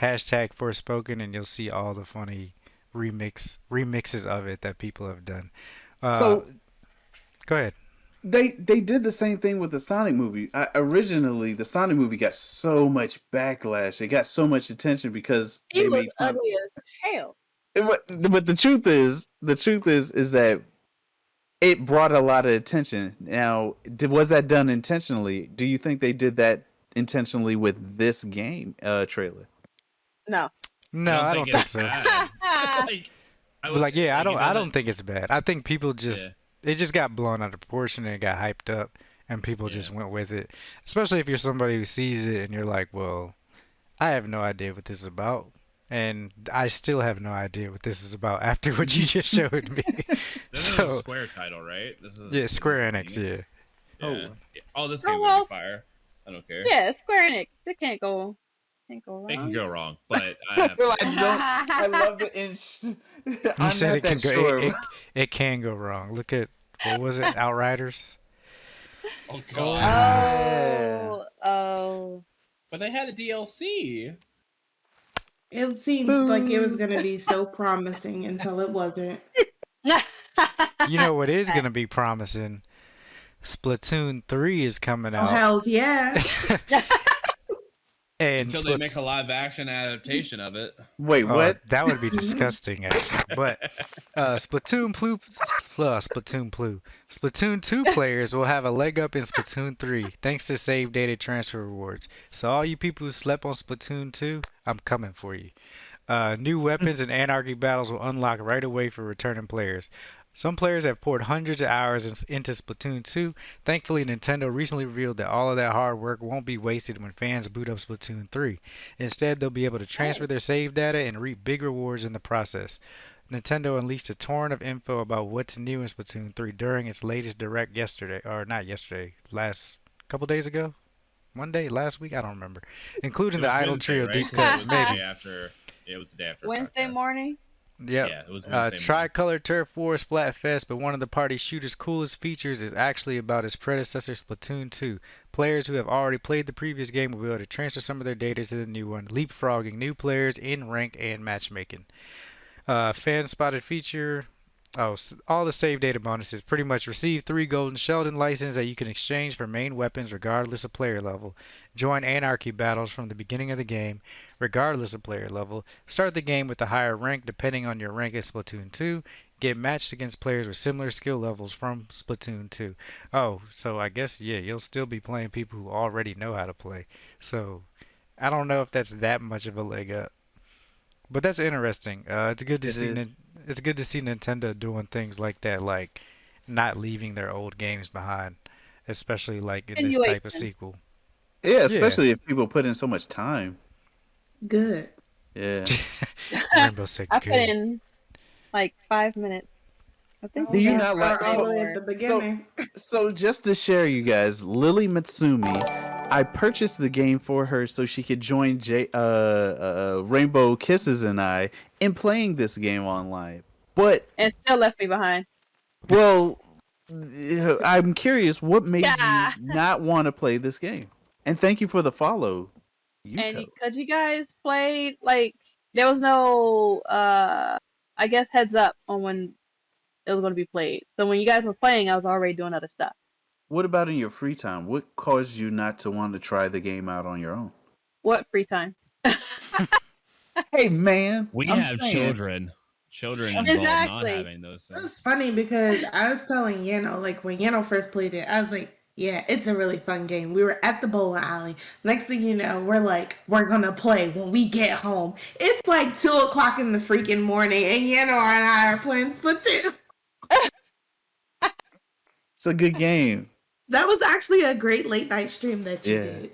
hashtag Forspoken, and you'll see all the funny remixes of it that people have done. Uh, So Go ahead. they did the same thing with the Sonic movie. Originally, the Sonic movie got so much backlash. It got so much attention because He they was made Sonic. ugly as hell. But the truth is that it brought a lot of attention. Now, was that done intentionally? Do you think they did that intentionally with this game trailer? No. No, I don't it's think so. bad. like, But like, yeah, like, it I don't doesn't. think it's bad. I think people Yeah, just it just got blown out of proportion and it got hyped up, and people yeah. just went with it. Especially if you're somebody who sees it and you're like, well, I have no idea what this is about, and I still have no idea what this is about after what you just showed me. This is a So Square title, right? This is yeah, this Square is Enix, Enix? yeah. Yeah. Oh, this Oh game's gonna well, be fire. I don't care. yeah, Square Enix. It can't go It can wrong. go wrong, but I have Well, faith. I love the He I'm said not it can that go. sure. It can go wrong. Look at what was it? Outriders. Oh Oh god. yeah. Oh. But they had a DLC. It seems like it was gonna be so promising until it wasn't. You know what is gonna be promising? Splatoon 3 is coming Oh out. hells yeah! And Until they make a live action adaptation of it. Wait, what? that would be disgusting, actually. But Splatoon 2 players will have a leg up in Splatoon 3 thanks to save data transfer rewards. So all you people who slept on Splatoon 2, I'm coming for you. New weapons and anarchy battles will unlock right away for returning players. Some players have poured hundreds of hours into Splatoon 2. Thankfully, Nintendo recently revealed that all of that hard work won't be wasted when fans boot up Splatoon 3. Instead, they'll be able to transfer their save data and reap big rewards in the process. Nintendo unleashed a torrent of info about what's new in Splatoon 3 during its latest direct yesterday, or not yesterday, last couple days ago? Monday? Last week? I don't remember. Including It the was Idle Wednesday, Trio right? deep 'Cause cut, it was the maybe. day after. It was the day after. Wednesday podcast. morning. Yep. Yeah, it was Wednesday morning. Tricolor Turf War Splatfest, but one of the party's shooter's coolest features is actually about its predecessor, Splatoon 2. Players who have already played the previous game will be able to transfer some of their data to the new one, leapfrogging new players in rank and matchmaking. Fan spotted feature. All the save data bonuses. Pretty much receive 3 golden Sheldon licenses that you can exchange for main weapons regardless of player level. Join anarchy battles from the beginning of the game, regardless of player level. Start the game with a higher rank depending on your rank in Splatoon 2. Get matched against players with similar skill levels from Splatoon 2. Oh, so I guess, yeah, you'll still be playing people who already know how to play. So, I don't know if that's that much of a leg up. But that's interesting. It's good to It see. is. It's good to see Nintendo doing things like that, like not leaving their old games behind, especially like in this type of Continuation. sequel. Yeah, Yeah. especially if people put in so much time. Good. Yeah. Rainbow said I put good. in like 5 minutes. I think Do you we not like- all the way so- at the beginning? So just to share, you guys, LilyMasume, I purchased the game for her so she could join Rainbowkisses and I in playing this game online. But and still left me behind. well, I'm curious, what made Yeah. you not want to play this game? And thank you for the follow, And Yuto. because you guys played, like, there was no, I guess, heads up on when it was going to be played. So when you guys were playing, I was already doing other stuff. What about in your free time? What caused you not to want to try the game out on your own? What free time? Hey man, We I'm have saying. children. Children involved not Exactly. having those It things. was funny because I was telling Yano, like when Yano first played it, I was like, yeah, it's a really fun game. We were at the bowling alley. Next thing you know, we're gonna play when we get home. It's like 2:00 in the freaking morning, and Yano and I are playing Splatoon. It's a good game. That was actually a great late night stream that you Yeah. did.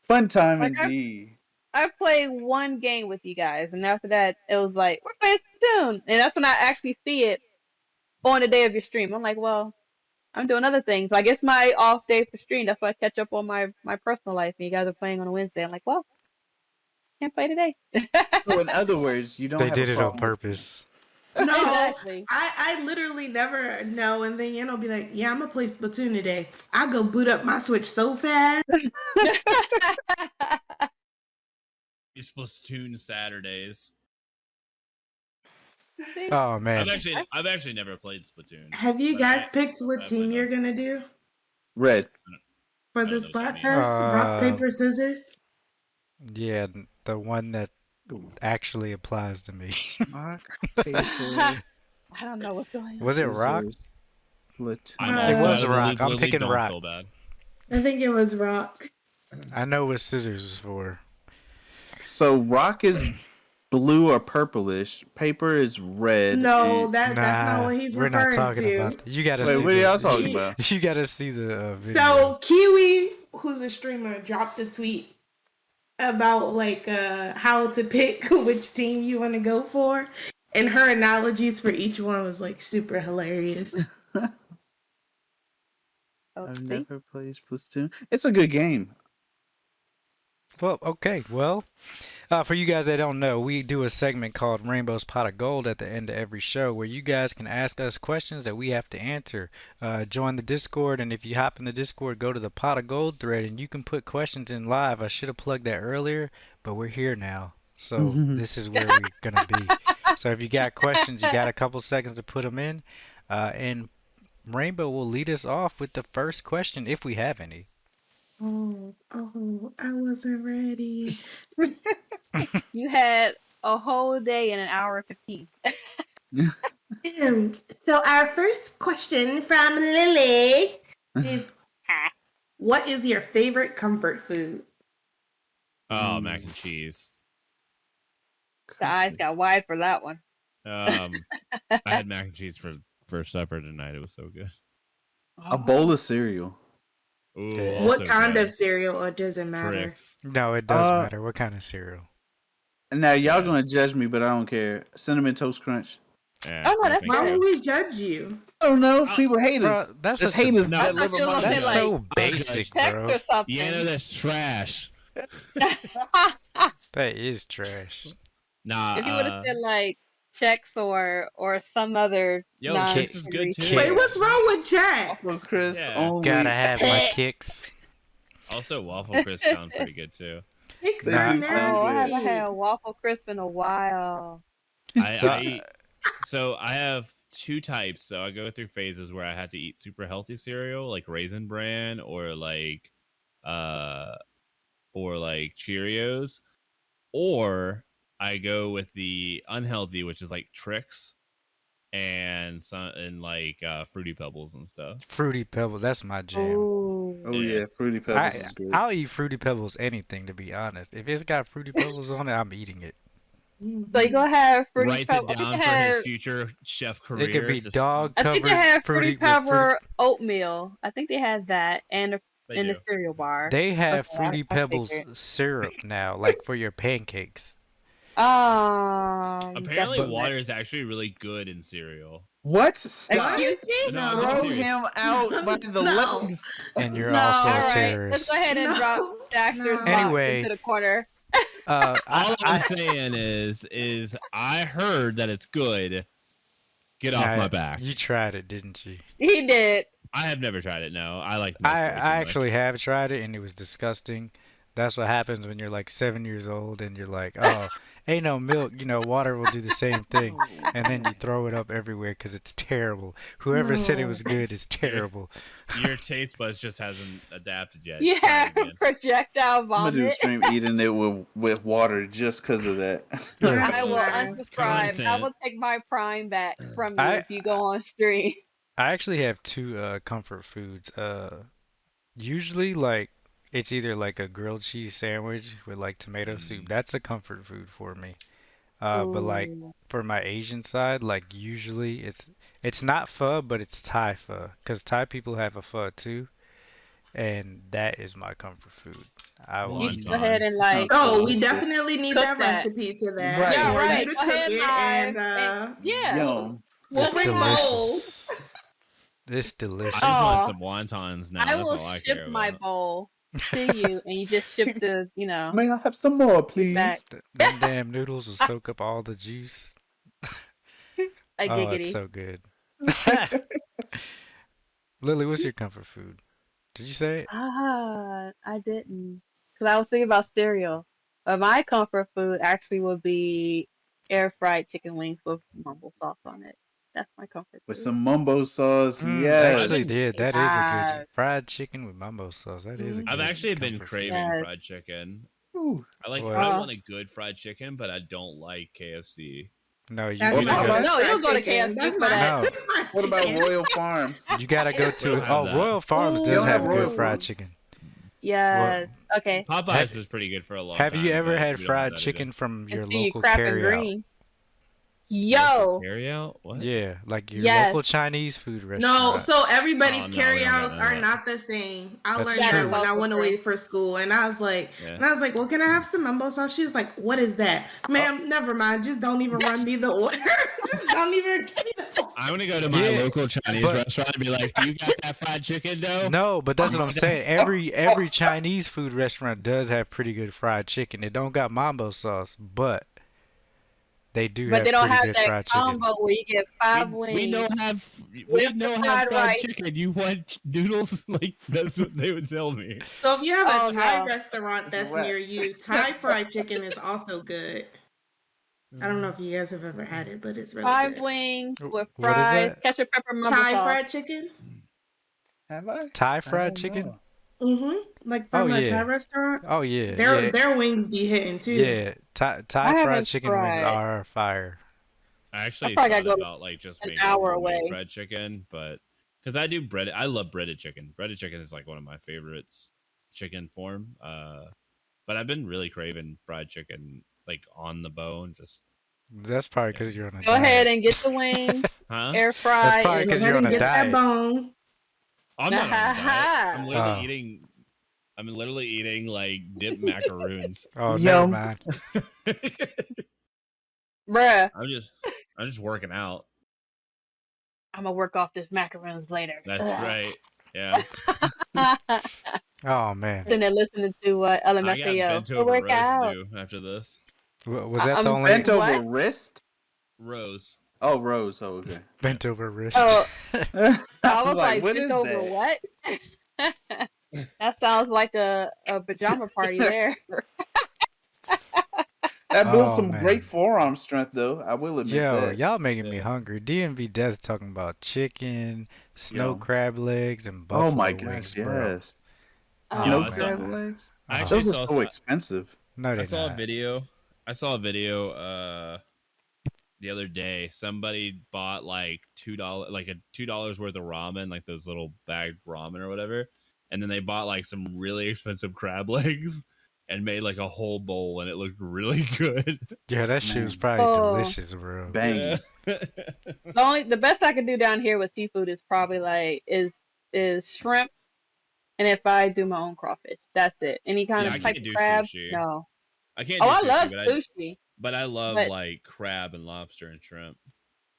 Fun time Like, indeed. I played one game with you guys, and after that, it was like, we're playing Splatoon. And that's when I actually see it on the day of your stream. I'm like, well, I'm doing other things. Like, it's my off day for stream. That's why I catch up on my personal life. And you guys are playing on a Wednesday. I'm like, well, can't play today. So in other words, you don't They have did a it on problem. purpose. No, Exactly. I literally never know, and then Yano be like, yeah, I'm gonna play Splatoon today. I go boot up my Switch so fast. Splatoon Saturdays. See? Oh man. I've actually never played Splatoon. Have you but guys I picked what definitely team you're know. gonna do Red. for I the don't know what that means. Splatfest? Rock, paper, scissors? Yeah, the one that actually applies to me. Rock, I paper, don't know what's going on. Was it rock? scissors, I'm It also Platoon. was out of the rock. loop, I'm Lily. picking Don't rock. feel bad. I think it was rock. I know what scissors is for. So rock is blue or purplish. Paper is red. No, And... that's not Nah, what he's we're not referring talking to. about that. You gotta Wait, see what are y'all the. talking about? You gotta see the video. So Kiwi, who's a streamer, dropped a tweet about like how to pick which team you want to go for, and her analogies for each one was like super hilarious. I've Okay. never played Splatoon. It's a good game. Well, okay. Well, for you guys that don't know, we do a segment called Rainbow's Pot of Gold at the end of every show where you guys can ask us questions that we have to answer. Join the Discord, and if you hop in the Discord, go to the Pot of Gold thread, and you can put questions in live. I should have plugged that earlier, but we're here now. So this is where we're going to be. So if you got questions, you got a couple seconds to put them in, and Rainbow will lead us off with the first question if we have any. Oh, I wasn't ready. You had a whole day and an hour and 15. So our first question from Lily is, what is your favorite comfort food? Oh, mac and cheese. The eyes got wide for that one. I had mac and cheese for supper tonight. It was so good. A bowl of cereal. Ooh, Yeah. What also kind good. of cereal, or does it matter? Tricks. No, it does Uh, matter. What kind of cereal? Now y'all Yeah. gonna judge me, but I don't care. Cinnamon Toast Crunch. Yeah, Oh, no, I that's think Why good. would we judge you? I don't know. Uh, People hate us. Bro, that's There's such a- haters No. that I live thought you were among gonna That's us. say, so like, basic, text bro. or something. Yeah, no, that's trash. That is trash. Nah. If you would have said like Chex or some other Yo, non Chex is good too. Kicks. Wait, what's wrong with Waffle Chex? Chris Yeah. only. Gotta have my kicks. Also, waffle crisp sound pretty good too. Chex They are do sound Oh, I haven't nasty. had a waffle crisp in a while. So I have two types. So I go through phases where I have to eat super healthy cereal, like Raisin Bran or like Cheerios, or I go with the unhealthy, which is like Trix and Fruity Pebbles and stuff. Fruity Pebbles, that's my jam. Ooh. Oh yeah, Fruity Pebbles is good. I'll eat Fruity Pebbles anything, to be honest. If it's got Fruity Pebbles on it, I'm eating it. So you gonna have fruity Writes pebble. it down for his future chef career. It could be Just- dog I think they covered have fruity fruity pebble oatmeal. I think they have that and They in the do. cereal bar. They have Okay, Fruity I Pebbles figured. syrup now, like for your pancakes. Apparently, that's- water is actually really good in cereal. What? Stop! Excuse me? No, I'm Throw serious. him out by the No. legs. And you're No. also All a right, let's terrorist. go ahead and No. drop Daxter's No. box Anyway. into the corner. Uh, All I, I'm saying is I heard that it's good. Get off my back. You tried it, didn't you? He did. I have never tried it. No, I like. milk I way too much. actually have tried it, and it was disgusting. That's what happens when you're like 7 years old and you're like, oh, ain't no milk. You know, water will do the same thing. And then you throw it up everywhere because it's terrible. Whoever said it was good is terrible. Your taste buds just hasn't adapted yet. You Try have it again. projectile I'm gonna do a vomit. stream eating it with water just because of that. I will Nice. unsubscribe. I Content. will take my Prime back from you I- if you go on stream. I actually have two comfort foods. Usually, like, it's either like a grilled cheese sandwich with like tomato soup. That's a comfort food for me. But like Ooh. for my Asian side, like usually it's not pho, but it's Thai pho, 'cause Thai people have a pho too, and that is my comfort food. I will You Wontons. eat should go ahead and like. Oh, we definitely need Cook that that. recipe to that. Right. Yeah, For right. you to Go cook ahead it live and yeah. Yum. we'll It's bring delicious. bowls. It's delicious. I just want Aw. some wontons now. I That's will all I ship care my about. bowl to you, and you just ship the, May I have some more, please? back. Them damn noodles will soak up all the juice. A Oh, it's giggity. so good. Lily, what's your comfort food? Did you say it? I didn't. Because I was thinking about cereal. But my comfort food actually would be air fried chicken wings with mumble sauce on it. That's my comfort With food. some mumbo sauce. I've Yes. Actually, been yeah, that is a good Yes. fried chicken with mambo sauce. That is a Mhm. I've good actually been comfort food. craving Yes. fried chicken. Ooh. What? I Uh, want a good fried chicken, but I don't like KFC. No, That's Or you my Popeyes? gotta best no, you'll fried go to chicken. KFC That's for my that. no. fried What about chicken. Royal Farms? You gotta go We don't to. have Oh, that. Royal Farms They does don't have have Royal good fried Farms? chicken. Well, Yes. Okay. Popeyes was pretty good for a long have time. you ever but had we don't have fried that either. chicken from your Until you local crap and carryout? green. Local Yo. carryout? What? Yeah, like your Yes. local Chinese food No, restaurant. so everybody's Oh, no, we don't carryouts got are that. not the same. I That's learned That that is true. when I also went true. away for school, and I was like, Yeah. well, can I have some mumbo sauce? She was like, what is that, ma'am? Never mind. Just don't even run me the order. Just don't even give me the order. I'm gonna go to my Yeah, local Chinese but- restaurant and be like, "Do you got that fried chicken dough?" No, but that's what I'm saying. Every Chinese food restaurant does have pretty good fried chicken. It don't got mambo sauce, but they do But have they don't pretty have good that fried chicken. combo where you get 5 We wings. know have with the fried fried rice. chicken. You want noodles? Like that's what they would tell me. So if you have a Oh, Thai no. restaurant that's Right. near you, Thai fried chicken is also good. I don't know if you guys have ever had it, but it's really 5 good. wings with What is fries, that? ketchup, pepper, mumbo Thai sauce. fried chicken? Have I? Thai I fried don't chicken? know. Like Oh from a Thai yeah. restaurant? Oh yeah. Yeah. Their wings be hitting too. Yeah. Thai I fried haven't chicken wings tried. are fire. I actually probably thought gotta go about like just an making hour homemade away. fried chicken, but because I do breaded, I love breaded chicken. Breaded chicken is like one of my favorites chicken form. But I've been really craving fried chicken, like on the bone. Just That's probably because you're on a Go diet. ahead and get the wings, huh? air That's fry, probably and Go 'cause ahead you're on and a get that diet. bone. I'm not on a diet. I'm literally Oh. eating. I'm literally eating like dipped macaroons. Oh, never Yum. mind. bruh. I'm just working out. I'm gonna work off this macaroons later. That's Ugh. right. Yeah. Oh man. Sitting there listening to I got LMFAO. bent Go over work roast out. to do after this. Was that the I'm only Bent over What? wrist? Rose. Oh, Rose. Oh, okay. bent over wrist? Oh, I I was like, what bent is over that? what? That sounds like a pajama party there. That builds Oh, some man. great forearm strength, though. I will admit Yo, that. y'all making me Yeah. hungry. DMV Death talking about chicken, snow Yo. crab legs, and Oh buffalo my wings, gosh, bro. yes. Oh, Snow I saw- crab man. legs? I Oh. actually Those saw are so expensive. No, I they saw a not. video. The other day. Somebody bought like $2, like a $2 worth of ramen, like those little bagged ramen or whatever, and then they bought like some really expensive crab legs and made like a whole bowl, and it looked really good. Yeah, that shit was Man. probably Oh. delicious, bro. Bang. Yeah. The best I can do down here with seafood is probably like is shrimp, and if I do my own crawfish, that's it. Any kind Yeah, I of type can't of do crab, sushi. no. I can't. Oh, do I sushi, love but sushi. but I love But- like crab and lobster and shrimp.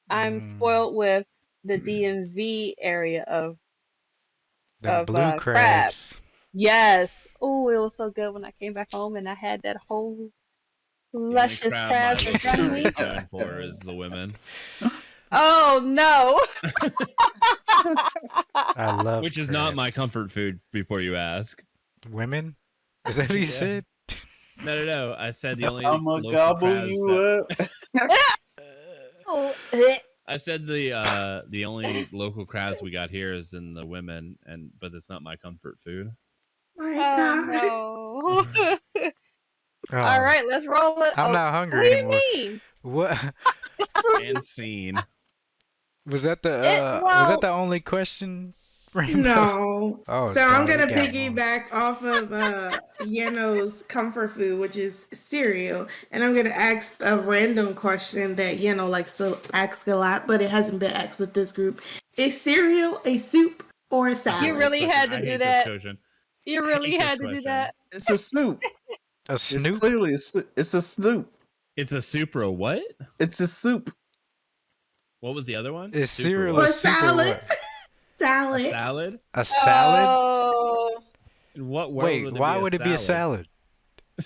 I'm Mm. spoiled with the DMV area of Them blue crab. crabs. Yes. Oh, it was so good when I came back home and I had that whole The only luscious crab crabs my and local dry meat. is known for is the women, Oh no. I love which is not my crabs. comfort food. Before you ask, Women? Is that what he Yeah. said? no. I said the only I'm going to local gobble crabs you that- up. Oh, I said the only local crabs we got here is in the women, but it's not my comfort food. My God. oh no. Oh, All right, let's roll it. I'm Oh, not hungry what do you anymore. mean? What And scene. was that? Was well- that the only question? Rainbow? No. Oh, So I'm God, we gonna got more. piggyback off of Yeno's comfort food, which is cereal, and I'm gonna ask a random question that Yeno likes to ask a lot, but it hasn't been asked with this group. Is cereal a soup or a salad? You really had to I do hate that? This question. You really hate this had to do question. that? It's a soup. A It's snoop? clearly a soup. It's a soup. It's a Supra. What? It's a soup. What was the other one? Is Supra cereal what? a Or soup or salad? what? A Salad. salad? A salad? Oh. In what world Wait, would it why be would it be a salad?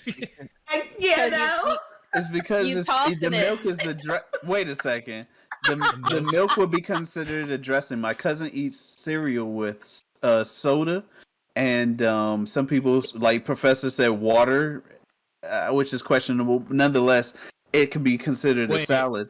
Yeah, you- no. It's because You the tossing it. milk is the Wait a second. The milk would be considered a dressing. My cousin eats cereal with soda, and some people, like Professor said, water. which is questionable. Nonetheless, it could be considered a Wait. salad.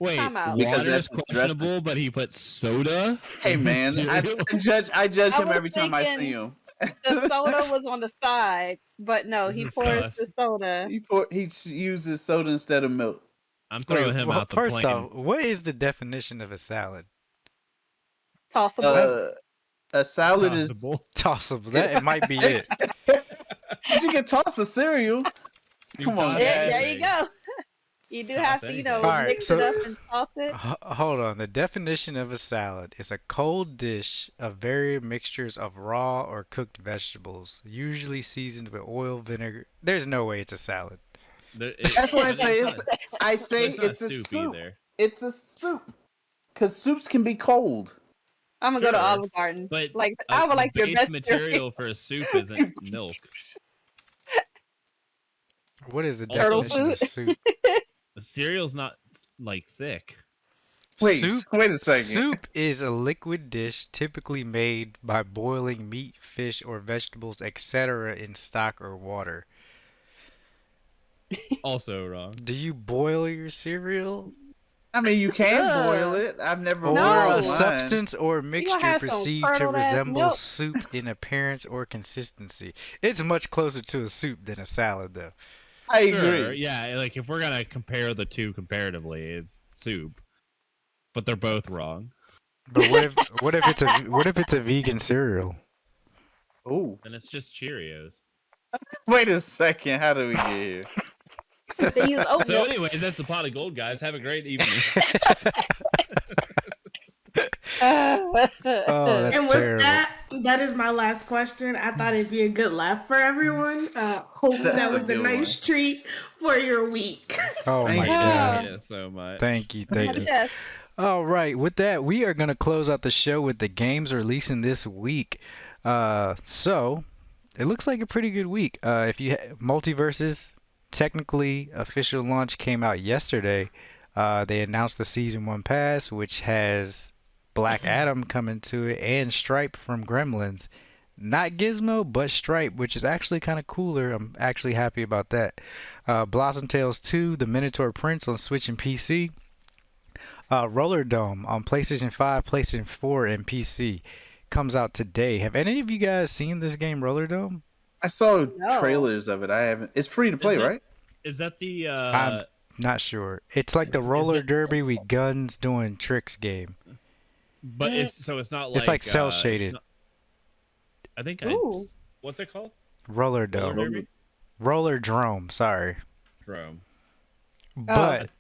Wait, Time out. Because water is that's his dressing. questionable, but he put soda. Hey in man, his I cereal? judge I him was every time I see thinking him. the soda was on the side, but no, This he is pours sus. the soda. He uses soda instead of milk. I'm Wait, throwing him well, out the first plane. off, what is the definition of a salad? Tossable. A salad is Possible. Tossable. That it might be it. but you can toss the cereal. You Come on, toss guys. There you anything. go. You do Toss have to, anything. All right, mix so it up and toss it. hold on. The definition of a salad is a cold dish of various mixtures of raw or cooked vegetables, usually seasoned with oil, vinegar. There's no way it's a salad. That's what I say. I say it's not it's a soup. either. It's a soup. Because soups can be cold. I'm gonna go to Sure, Olive Garden. But Like I would like your base best material for a soup isn't milk. What is the Turtle definition of food? soup? The cereal's not like thick. Wait, Soup, wait a second. soup is a liquid dish typically made by boiling meat, fish, or vegetables, etc. in stock or water. Also wrong. Do you boil your cereal? I mean, you can Ugh. boil it. I've never Or No. boiled a mine. substance or gonna mixture have some perceived to curdled ass resemble milk. soup in appearance or consistency. It's much closer to a soup than a salad, though. I Sure, agree. yeah, like if we're gonna compare the two comparatively, it's soup. But they're both wrong. But what if it's a vegan cereal? Oh, And it's just Cheerios. wait a second. How do we get here? They use oat So milk. anyways, that's the pot of gold, guys. Have a great evening. Oh, that's And with terrible. that is my last question. I thought it'd be a good laugh for everyone. Hope That's that a was a good nice treat for your week. Oh Thank my you. god. Yeah, so much. Thank you, thank you. Yes. All right, with that, we are going to close out the show with the games releasing this week. So, it looks like a pretty good week. If you Multiverses, technically, official launch came out yesterday. They announced the Season 1 Pass, which has Black Adam coming to it, and Stripe from Gremlins. Not Gizmo, but Stripe, which is actually kind of cooler. I'm actually happy about that. Blossom Tales 2, The Minotaur Prince on Switch and PC. Roller Dome on PlayStation 5, PlayStation 4, and PC comes out today. Have any of you guys seen this game, Roller Dome? I saw No. trailers of it. I haven't. It's free to play, Is it- right? Is that the I'm not sure. It's like the Is roller it- derby with guns doing tricks game. but it's not like It's like cell it's shaded. not- I think Ooh. what's it called? Roller Roller Dome. derby? Roller Drome, sorry. Drome. But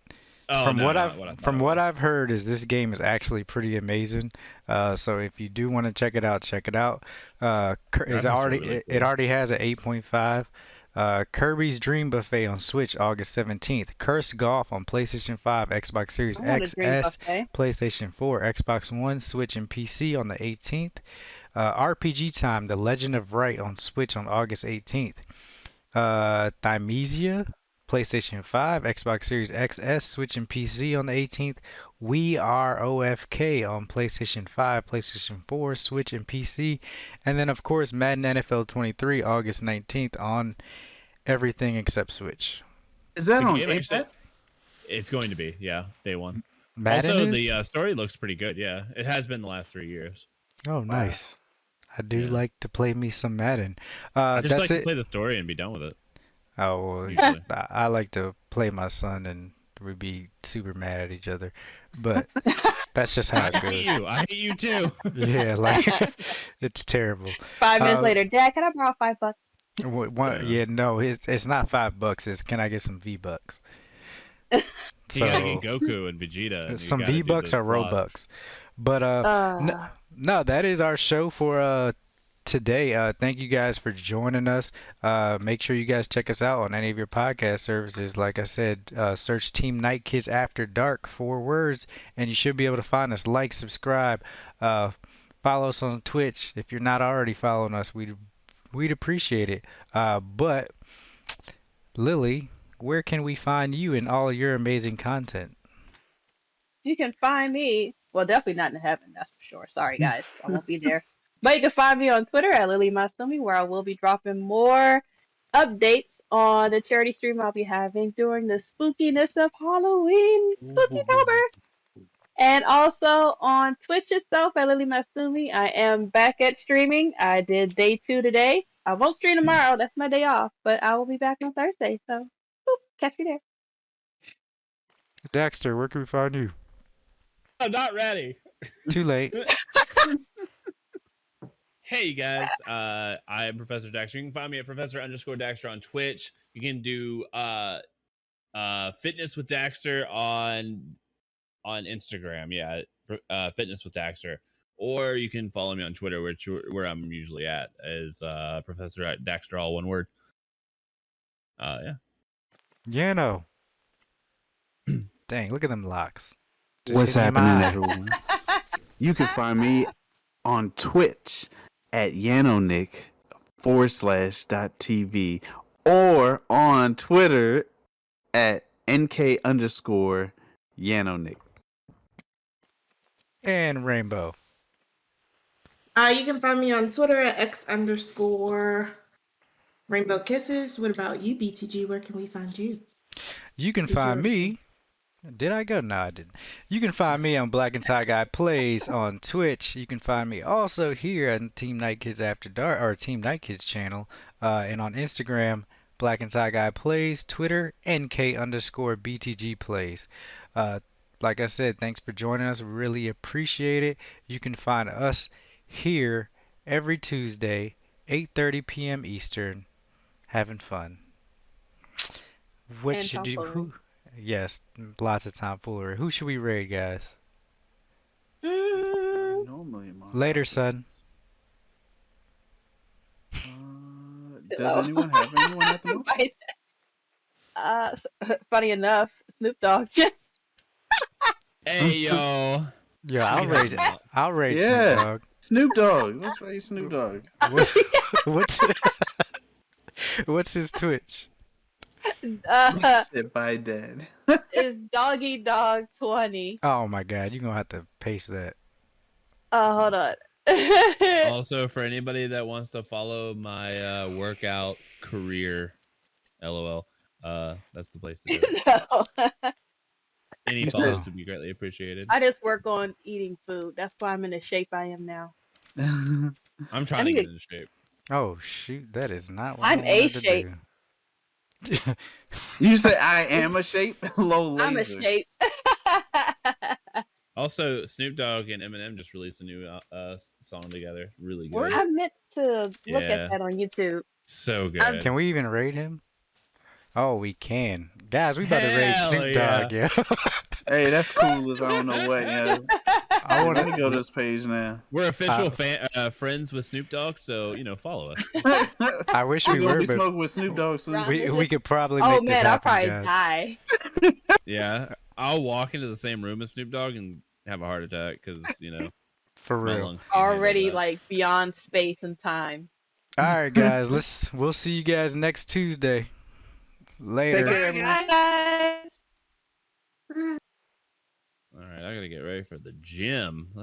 Oh, from no, what not I've what I thought from it what was. I've heard is this game is actually pretty amazing. So if you do want to check it out, check it out. Is Graphics are already really it cool. already has an 8.5. Kirby's Dream Buffet on Switch August 17th. Cursed Golf on PlayStation 5, Xbox Series I want a dream XS, buffet. PlayStation 4, Xbox One, Switch, and PC on the 18th. RPG Time: The Legend of Wright on Switch on August 18th. Thymesia, PlayStation 5, Xbox Series XS, Switch, and PC on the 18th. We Are OFK on PlayStation 5, PlayStation 4, Switch, and PC. And then, of course, Madden NFL 23, August 19th on everything except Switch. Is that The on game Game actually- Pass? It's going to be, yeah, day one. Madden Also, is? the story looks pretty good. Yeah, it has been the last 3 years. Oh, nice. I do Yeah. like to play me some Madden. I just That's like to it. play the story and be done with it. Oh, well, Usually. I like to play my son and we'd be super mad at each other. But that's just how I it hate goes. you. I hate you too. Yeah, like it's terrible. 5 minutes Um, later, Dad, can I borrow $5? Yeah, no, it's not $5. It's can I get some V-Bucks? You gotta So get Goku and Vegeta. And you some gotta do V-Bucks the or slots. Robux. But no, that is our show for today. Thank you guys for joining us. Make sure you guys check us out on any of your podcast services. Like I said, search Team Night Kids After Dark, 4 words, and you should be able to find us. Like, subscribe, follow us on Twitch. If you're not already following us, we'd appreciate it. But Lily, where can we find you in all of your amazing content? You can find me, well, definitely not in heaven, that's for sure. Sorry, guys, I won't be there. But you can find me on Twitter at LilyMasume, where I will be dropping more updates on the charity stream I'll be having during the spookiness of Halloween, Spookytober. And also on Twitch itself at LilyMasume, I am back at streaming. I did day 2 today. I won't stream tomorrow, that's my day off, but I will be back on Thursday, so boop, catch me there. Dexter, where can we find you? I'm not ready. Too late. Hey you guys, I am Professor Daxter. You can find me at Professor_Daxter on Twitch. You can do Fitness with Daxter on Instagram. Yeah, Fitness with Daxter. Or you can follow me on Twitter, where I'm usually at, is Professor Daxter, all one word. Yeah. Yano. Dang, look at them locks. Just What's hitting your happening, mind. everyone? You can find me on Twitch at Yanonick /.tv or on Twitter at NK_Yanonick. And Rainbow. You can find me on Twitter at X_Rainbowkisses. What about you, BTG? Where can we find you? You can find me. Did I go? No, I didn't. You can find me on Black and Tie Guy Plays on Twitch. You can find me also here on Team Night Kids After Dark, or Team Night Kids channel, and on Instagram, Black and Tie Guy Plays, Twitter, NK_BTG Plays. Like I said, thanks for joining us. Really appreciate it. You can find us here every Tuesday, 8:30 p.m. Eastern, having fun. What And should you? tomfoolery. Yes, lots of tomfoolery. Who should we raid, guys? Normally, Later, son. Does anyone have anyone at the moment? Funny enough, Snoop Dogg. Hey yo. Yeah, I'll raid Yeah. Snoop Dogg. Snoop Dogg. Let's raid Snoop Dogg. What's what's his Twitch? Said by dad. Is Doggy Dog 20. Oh my God, you're gonna have to paste that. Hold on. Also, for anybody that wants to follow my workout career, LOL, that's the place to do it. No. Any follows would be greatly appreciated. I just work on eating food. That's why I'm in the shape I am now. I'm trying to get into shape. Oh shoot, that is not what I'm I A wanted to shape. do. You say I am a shape? Low laser. I'm a shape. Also, Snoop Dogg and Eminem just released a new song together. Really good. I meant to look Yeah. at that on YouTube. So good. Can we even raid him? Oh, we can. Guys, we about to raid Hell Snoop Dogg, yeah. Hey, that's cool as I don't know what, yo. I want Let me go to this page now. We're official friends with Snoop Dogg, so follow us. I wish We're we gonna were, be but smoking with Snoop Dogg soon. we could probably Oh make this man, I'll happen, probably guys. die. Yeah, I'll walk into the same room as Snoop Dogg and have a heart attack because For my real. lungs can't handle Already that. like beyond space and time. All right, guys. We'll see you guys next Tuesday. Later. Take care, everyone. Bye guys. All right, I gotta get ready for the gym. Let's